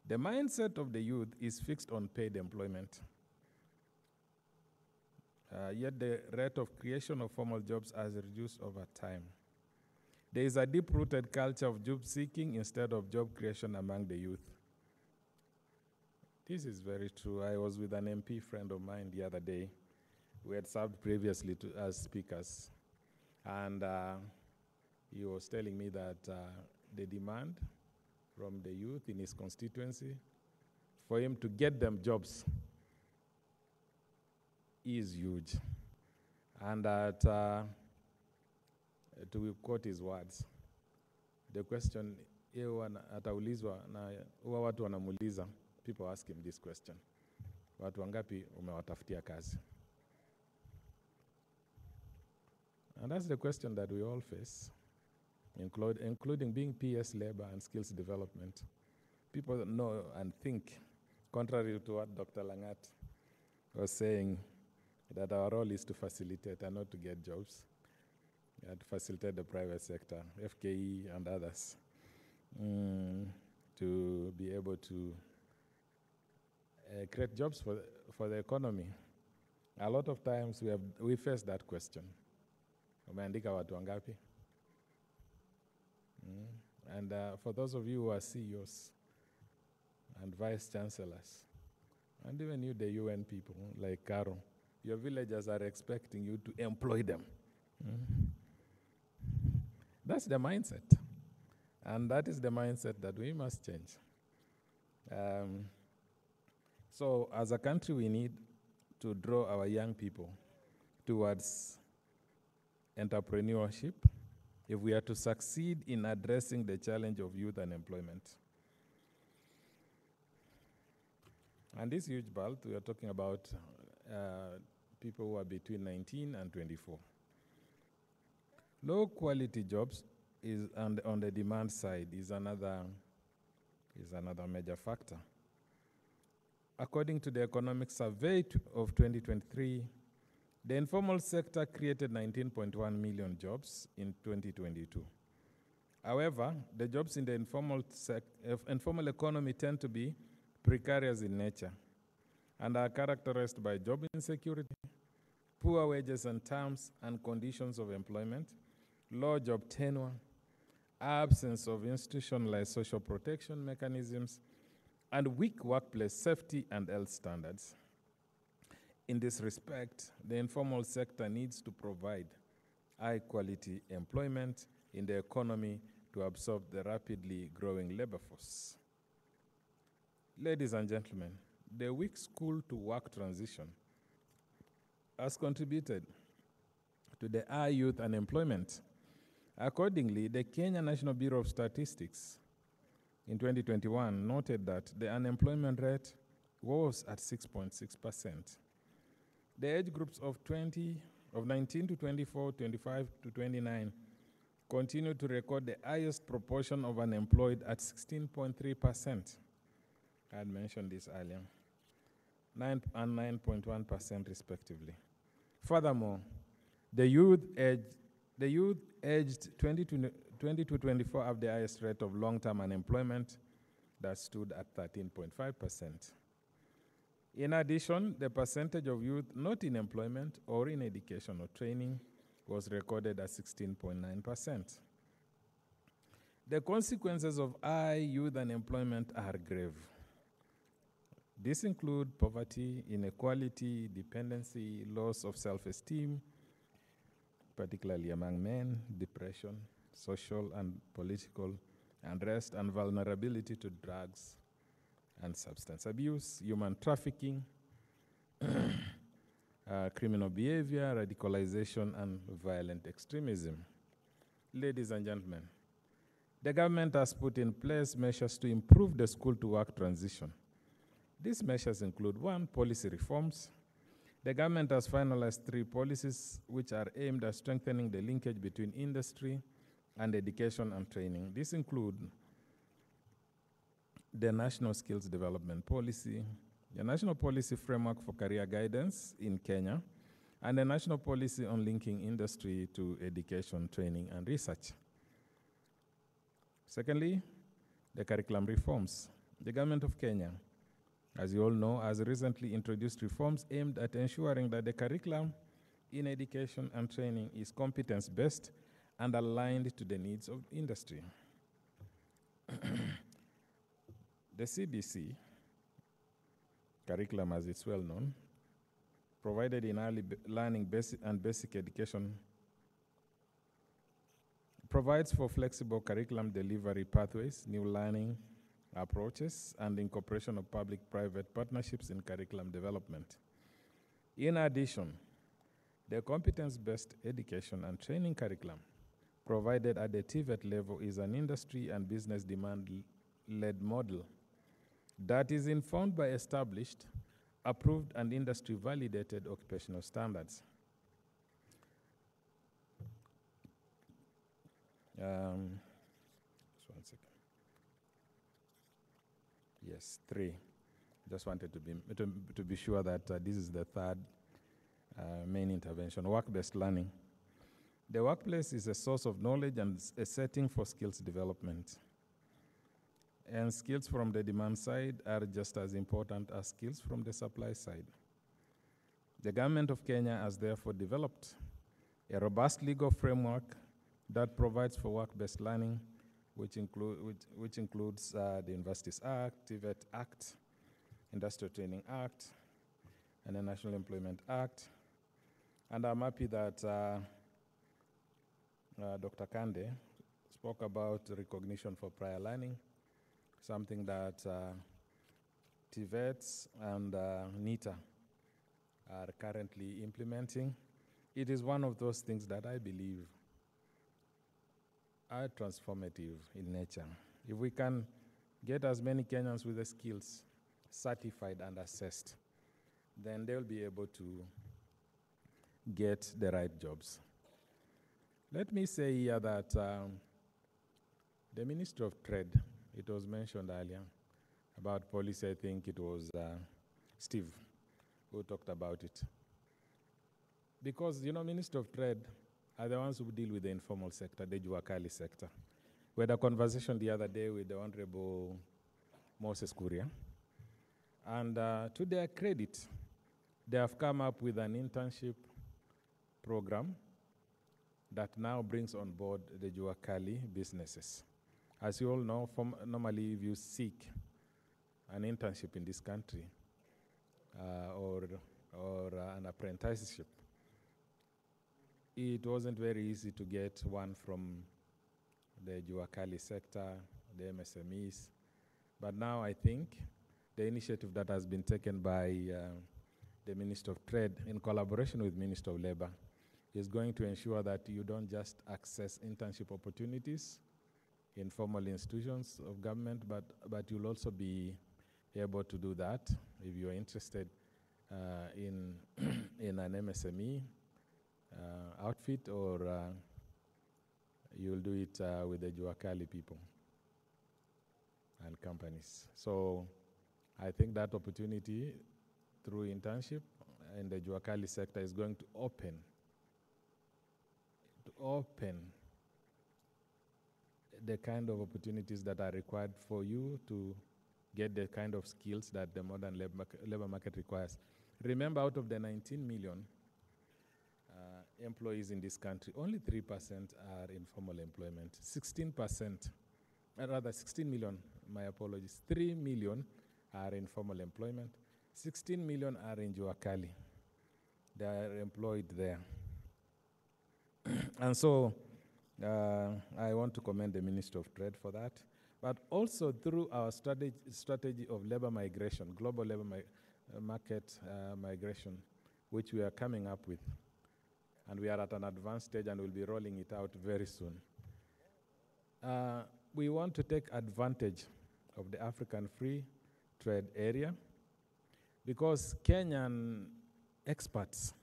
The mindset of the youth is fixed on paid employment. Yet the rate of creation of formal jobs has reduced over time. There is a deep-rooted culture of job seeking instead of job creation among the youth. This is very true. I was with an MP friend of mine the other day. We had served previously as speakers, and he was telling me that the demand from the youth in his constituency for him to get them jobs is huge. And that, to quote his words, the question, ataulizwa na huwa watu wanamuuliza, people ask him this question: watu wangapi umewatafutia kazi? And that's the question that we all face, including being PS labor and skills development. People know and think, contrary to what Dr. Langat was saying, that our role is to facilitate and not to get jobs. To facilitate the private sector, FKE and others, to be able to create jobs for the economy. A lot of times we face that question. Umeandika watu wangapi? And for those of you who are CEOs and vice chancellors, and even you, the UN people, like Caro, your villagers are expecting you to employ them. That's the mindset. And that is the mindset that we must change. So as a country, we need to draw our young people towards entrepreneurship if we are to succeed in addressing the challenge of youth unemployment. And this huge bulk, we are talking about people who are between 19 and 24. Low quality jobs is on the demand side is another major factor. According to the Economic Survey of 2023, the informal sector created 19.1 million jobs in 2022. However, the jobs in the informal economy tend to be precarious in nature and are characterized by job insecurity, poor wages and terms and conditions of employment, low job tenure, absence of institutionalized social protection mechanisms, and weak workplace safety and health standards. In this respect, the informal sector needs to provide high-quality employment in the economy to absorb the rapidly growing labor force. Ladies and gentlemen, the weak school-to-work transition has contributed to the high youth unemployment. Accordingly, the Kenya National Bureau of Statistics in 2021 noted that the unemployment rate was at 6.6%. The age groups of 19 to 24, 25 to 29 continue to record the highest proportion of unemployed at 16.3%. I had mentioned this earlier, 9 and 9.1% respectively. Furthermore, the youth aged 20 to 24 have the highest rate of long-term unemployment that stood at 13.5%. In addition, the percentage of youth not in employment or in education or training was recorded at 16.9%. The consequences of high youth unemployment are grave. These include poverty, inequality, dependency, loss of self-esteem, particularly among men, depression, social and political unrest, and vulnerability to drugs and substance abuse, human trafficking, criminal behavior, radicalization, and violent extremism. Ladies and gentlemen, the government has put in place measures to improve the school-to-work transition. These measures include: 1, policy reforms. The government has finalized 3 policies which are aimed at strengthening the linkage between industry and education and training. These include the National Skills Development Policy, the National Policy Framework for Career Guidance in Kenya, and the National Policy on Linking Industry to Education, Training, and Research. Secondly, the curriculum reforms. The government of Kenya, as you all know, has recently introduced reforms aimed at ensuring that the curriculum in education and training is competence-based and aligned to the needs of industry. The CBC curriculum, as it's well known, provided in early learning and basic education, provides for flexible curriculum delivery pathways, new learning approaches, and incorporation of public-private partnerships in curriculum development. In addition, the competence-based education and training curriculum provided at the TVET level is an industry and business demand-led model that is informed by established, approved, and industry-validated occupational standards. Just one second. Yes, 3. Just wanted to be sure that this is the third main intervention, work-based learning. The workplace is a source of knowledge and a setting for skills development. And skills from the demand side are just as important as skills from the supply side. The government of Kenya has therefore developed a robust legal framework that provides for work-based learning which includes the Universities Act, TVET Act, Industrial Training Act, and the National Employment Act. And I'm happy that Dr. Kande spoke about recognition for prior learning, something that TVETs and NITA are currently implementing. It is one of those things that I believe are transformative in nature. If we can get as many Kenyans with the skills certified and assessed, then they'll be able to get the right jobs. Let me say here that the Minister of Trade, it was mentioned earlier about policy, I think it was Steve who talked about it. Because, you know, Minister of Trade are the ones who deal with the informal sector, the Juakali sector. We had a conversation the other day with the Honorable Moses Kuria. And to their credit, they have come up with an internship program that now brings on board the Juakali businesses. As you all know, normally if you seek an internship in this country or an apprenticeship, it wasn't very easy to get one from the Juakali sector, the MSMEs. But now I think the initiative that has been taken by the Minister of Trade in collaboration with Minister of Labor is going to ensure that you don't just access internship opportunities in formal institutions of government, but you'll also be able to do that if you're interested in an MSME outfit, or you'll do it with the Juakali people and companies. So I think that opportunity through internship in the Juakali sector is going to open the kind of opportunities that are required for you to get the kind of skills that the modern labor market requires. Remember, out of the 19 million employees in this country, only 3% are in formal employment. 16 million, my apologies, 3 million are in formal employment. 16 million are in Juakali. They are employed there. And so I want to commend the Minister of Trade for that. But also through our strategy of labor migration, global labor market migration, which we are coming up with. And we are at an advanced stage and we'll be rolling it out very soon. We want to take advantage of the African Free Trade Area because Kenyan experts,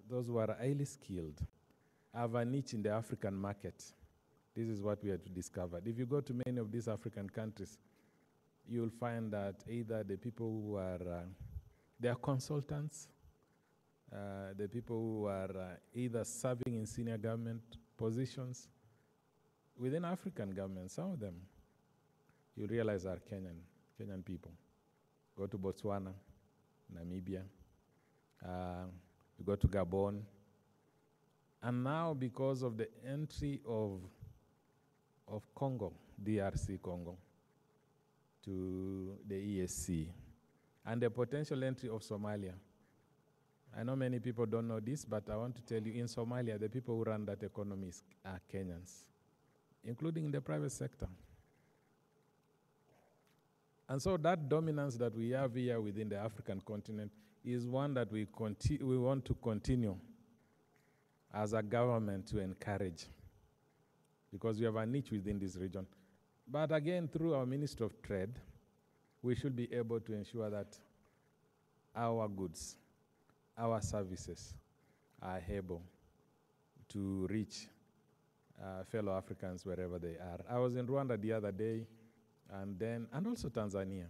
those who are highly skilled, have a niche in the African market. This is what we have discovered. If you go to many of these African countries, you'll find that either the people who are, they are consultants, the people who are either serving in senior government positions within African government, some of them, you realize are Kenyan people. Go to Botswana, Namibia, you go to Gabon, and now because of the entry of Congo, DRC Congo, to the EAC, and the potential entry of Somalia. I know many people don't know this, but I want to tell you, in Somalia, the people who run that economy are Kenyans, including in the private sector. And so that dominance that we have here within the African continent is one that we want to continue as a government to encourage, because we have a niche within this region. But again, through our Ministry of Trade, we should be able to ensure that our goods, our services are able to reach fellow Africans wherever they are. I was in Rwanda the other day, and also Tanzania.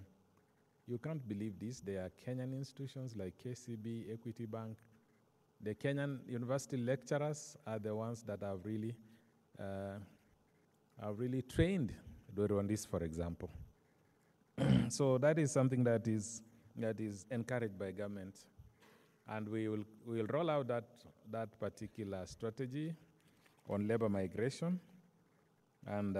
You can't believe this. There are Kenyan institutions like KCB, Equity Bank. The Kenyan university lecturers are the ones that have really trained the Rwandese, for example. So that is something that is encouraged by government. And we'll roll out that particular strategy on labor migration And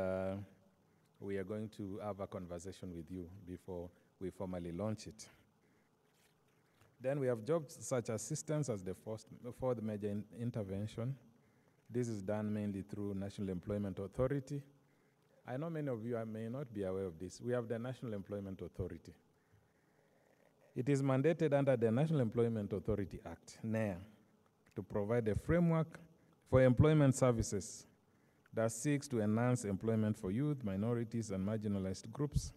we are going to have a conversation with you before we formally launch it. Then we have jobs such as assistance as the fourth major intervention. This is done mainly through National Employment Authority. I know many of you may not be aware of this. We have the National Employment Authority. It is mandated under the National Employment Authority Act, NEA, to provide a framework for employment services that seeks to enhance employment for youth, minorities, and marginalized groups.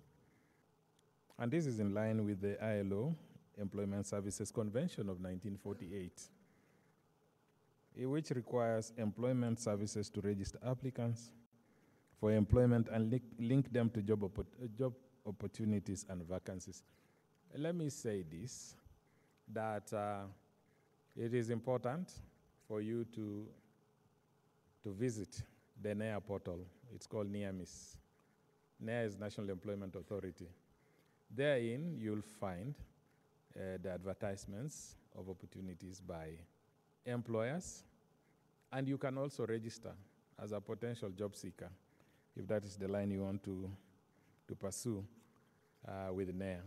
And this is in line with the ILO Employment Services Convention of 1948, which requires employment services to register applicants for employment and link them to job opportunities and vacancies. Let me say this, that it is important for you to visit the NEA portal. It's called NEAMIS. NEA is National Employment Authority. Therein, you'll find the advertisements of opportunities by employers, and you can also register as a potential job seeker if that is the line you want to pursue with NEA.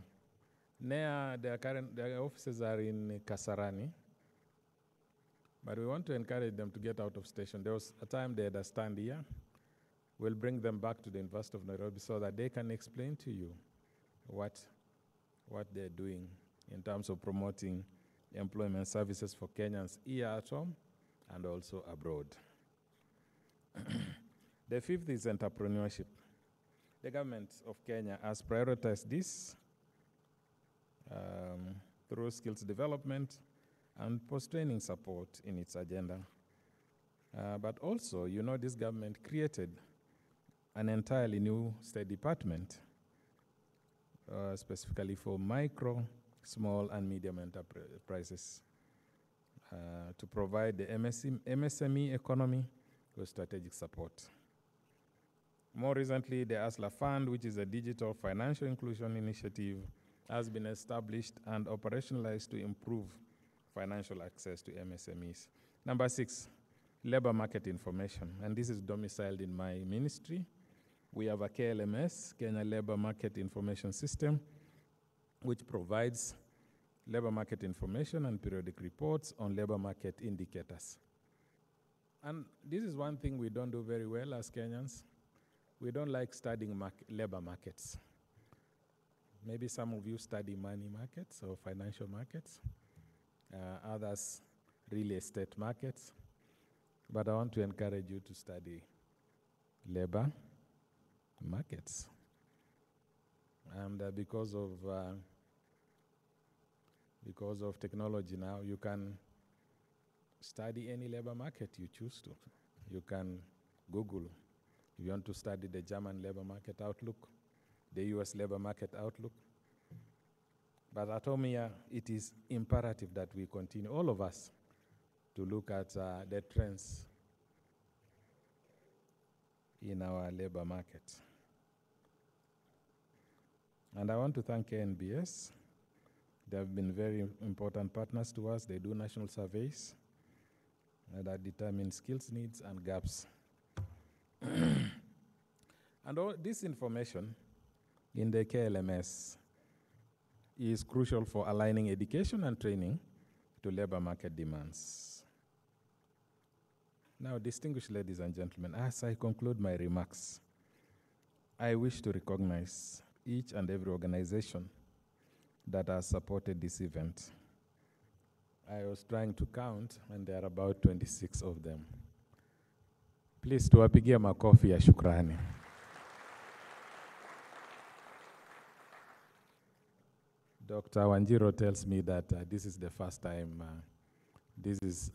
NEA, their offices are in Kasarani, but we want to encourage them to get out of station. There was a time they had a stand here. We'll bring them back to the University of Nairobi so that they can explain to you what they're doing in terms of promoting employment services for Kenyans here at home and also abroad. The fifth is entrepreneurship. The government of Kenya has prioritized this through skills development and post-training support in its agenda. But also, you know, this government created an entirely new state department specifically for micro, small, and medium enterprises to provide the MSME economy with strategic support. More recently, the ASLA Fund, which is a digital financial inclusion initiative, has been established and operationalized to improve financial access to MSMEs. Number 6, labor market information, and this is domiciled in my ministry. We have a KLMS, Kenya Labor Market Information System, which provides labor market information and periodic reports on labor market indicators. And this is one thing we don't do very well as Kenyans. We don't like studying labor markets. Maybe some of you study money markets or financial markets, others real estate markets, but I want to encourage you to study labor markets. And because of technology now, you can study any labor market you choose to. You can Google. If you want to study the German labor market outlook, the US labor market outlook. But at home here, it is imperative that we continue, all of us, to look at the trends in our labor market. And I want to thank KNBS. They have been very important partners to us. They do national surveys that determine skills needs and gaps. And all this information in the KLMS is crucial for aligning education and training to labor market demands. Now, distinguished ladies and gentlemen, as I conclude my remarks, I wish to recognize each and every organization that has supported this event. I was trying to count, and there are about 26 of them. Please tuwapigie makofi ya shukrani. Dr. Wanjiro tells me that this is the first time this is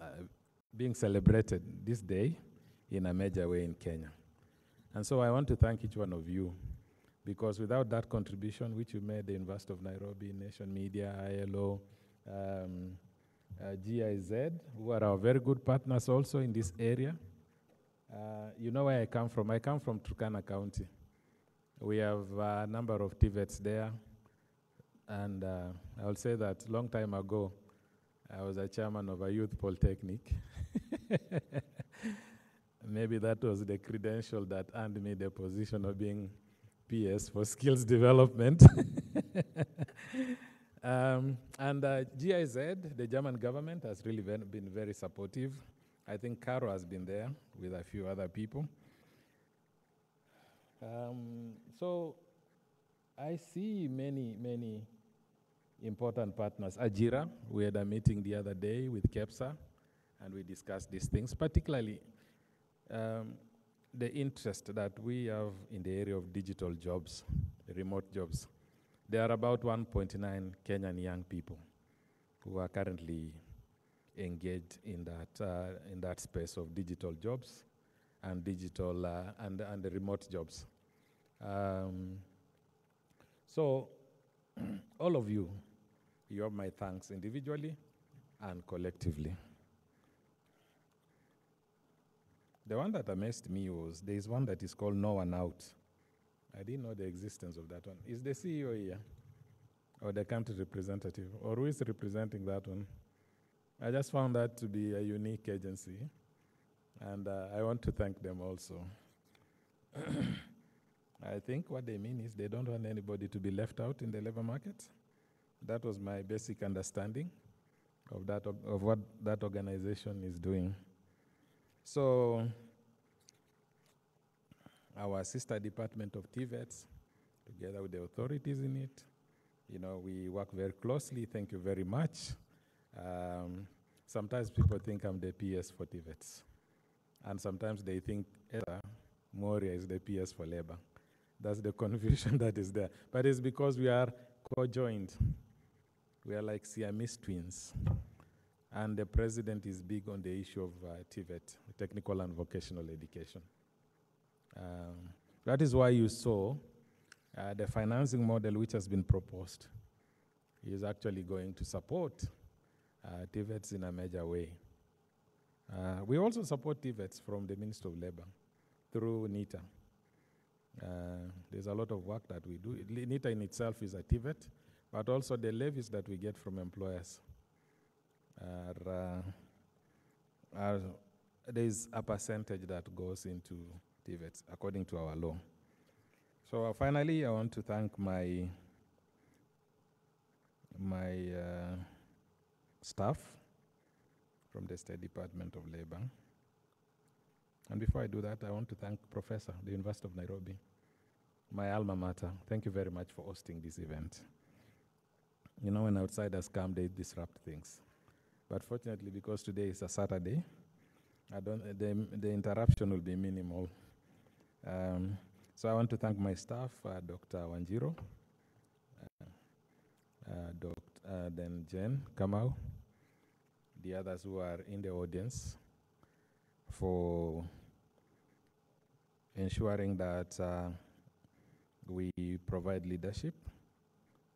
being celebrated this day in a major way in Kenya. And so I want to thank each one of you, because without that contribution, which you made, the University of Nairobi, Nation Media, ILO, GIZ, who are our very good partners also in this area. You know where I come from. I come from Turkana County. We have a number of TVETs there. And I will say that a long time ago, I was a chairman of a youth polytechnic. maybe that was the credential that earned me the position of being PS for skills development. And GIZ, the German government, has really been very supportive. I think Caro has been there with a few other people. So I see many important partners. Ajira, we had a meeting the other day with KEPSA, and we discussed these things, particularly the interest that we have in the area of digital jobs, remote jobs. There are about 1.9 Kenyan young people who are currently engaged in that space of digital jobs and digital and the remote jobs. So all of you, you have my thanks individually and collectively. The one that amazed me was there is one that is called No One Out. I didn't know the existence of that one. Is the CEO here? Or the country representative? Or who is representing that one? I just found that to be a unique agency. And I want to thank them also. I think what they mean is they don't want anybody to be left out in the labor market. That was my basic understanding of what that organization is doing. So our sister department of TVETs, together with the authorities in it, we work very closely. Thank you very much. Sometimes people think I'm the PS for TVETs. And sometimes they think Moria is the PS for labor. That's the confusion that is there. But it's because we are co-joined. We are like Siamese twins. And the president is big on the issue of TVET, technical and vocational education. That is why you saw the financing model which has been proposed is actually going to support TVETs in a major way. We also support TVETs from the Ministry of Labor through NITA. There's a lot of work that we do. NITA in itself is a TVET, but also the levies that we get from employers there's a percentage that goes into TVETs according to our law. So finally, I want to thank my staff from the State Department of Labor. And before I do that, I want to thank Professor, the University of Nairobi, my alma mater. Thank you very much for hosting this event. When outsiders come, they disrupt things. But fortunately, because today is a Saturday, the interruption will be minimal. So I want to thank my staff, Dr. Wanjiro, then Jen Kamau, the others who are in the audience, for ensuring that we provide leadership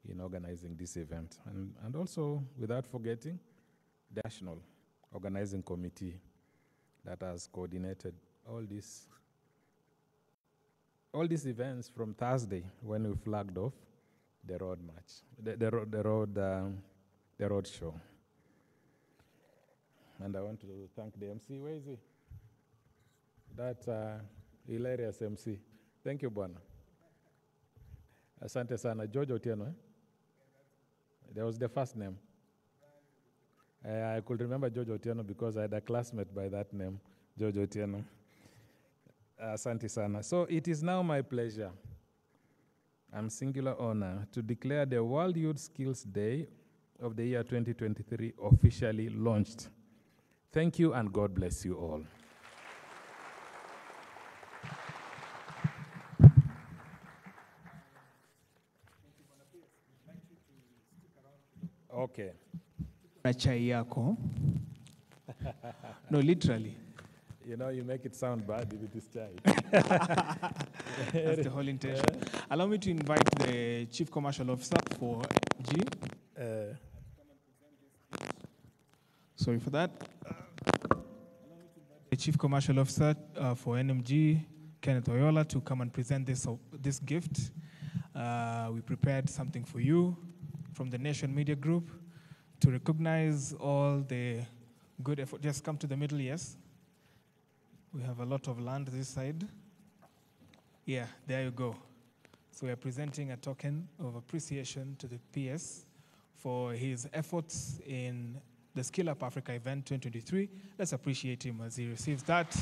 in organizing this event. And also, without forgetting, the National Organizing Committee that has coordinated all these events from Thursday when we flagged off the road march, the road show. And I want to thank the MC. Where is he? That hilarious MC. Thank you, Bwana. Asante sana. George Otieno, eh? That was the first name. I could remember George Otieno because I had a classmate by that name, George Otieno. Asante sana. So it is now my pleasure and singular honor to declare the World Youth Skills Day of the year 2023 officially launched. Thank you and God bless you all. Okay. Chai yako. No, literally. You make it sound bad if it is chai. That's the whole intention. Allow me to invite the Chief Commercial Officer for G. Sorry for that. The Chief Commercial Officer for NMG, Kenneth Oyola, to come and present this gift. We prepared something for you from the Nation Media Group to recognize all the good effort. Just come to the middle, yes. We have a lot of land this side. Yeah, there you go. So we are presenting a token of appreciation to the PS for his efforts in the Skill Up Africa event 2023. Let's appreciate him as he receives that.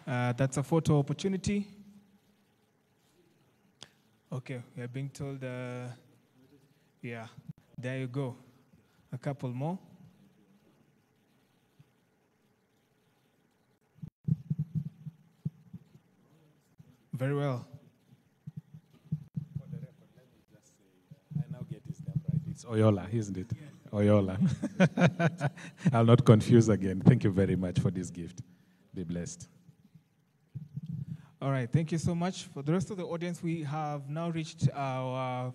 That's a photo opportunity. Okay, we are being told, yeah, there you go. A couple more. Very well. For the record, let me just say, I now get his name right. It's Oyola, isn't it? Yeah. Oyola. I'll not confuse again. Thank you very much for this gift. Be blessed. All right, thank you so much. For the rest of the audience, we have now reached our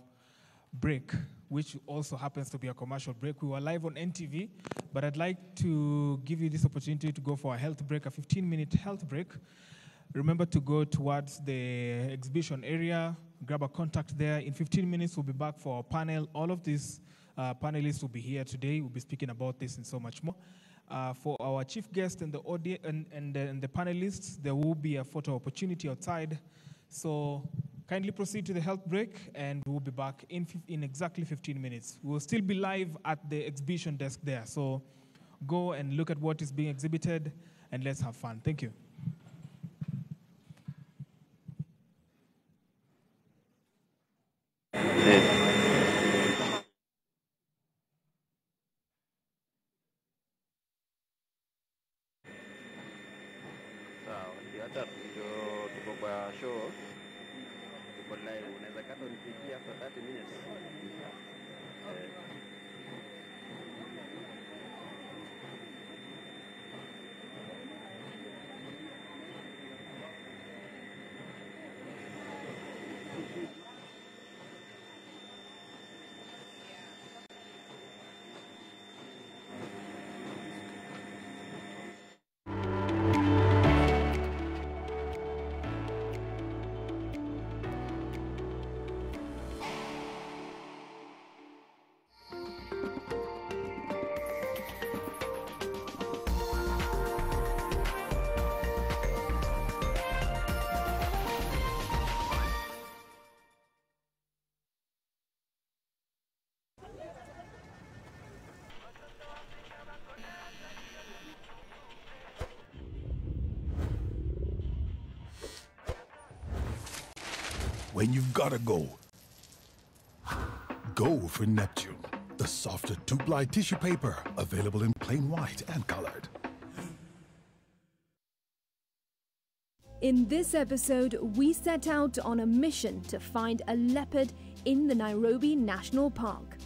break, which also happens to be a commercial break. We were live on NTV, but I'd like to give you this opportunity to go for a health break, a 15-minute health break. Remember to go towards the exhibition area, grab a contact there. In 15 minutes, we'll be back for our panel. All of these panelists will be here today. We'll be speaking about this and so much more. For our chief guest and the audience and the panelists, there will be a photo opportunity outside. So kindly proceed to the health break, and we'll be back in exactly 15 minutes. We'll still be live at the exhibition desk there. So go and look at what is being exhibited, and let's have fun. Thank you. When you've gotta go, go for Neptune, the softer two-ply tissue paper, available in plain white and colored. In this episode, we set out on a mission to find a leopard in the Nairobi National Park.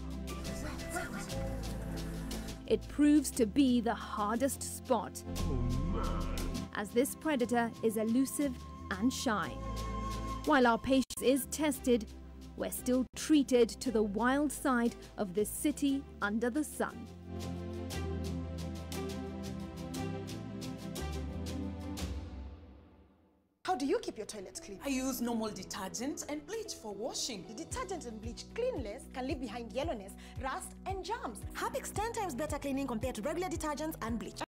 It proves to be the hardest spot, as this predator is elusive and shy. While our patience is tested, we're still treated to the wild side of this city under the sun. How do you keep your toilets clean? I use normal detergent and bleach for washing. The detergent and bleach cleanless can leave behind yellowness, rust, and germs. Harpic's 10 times better cleaning compared to regular detergents and bleach.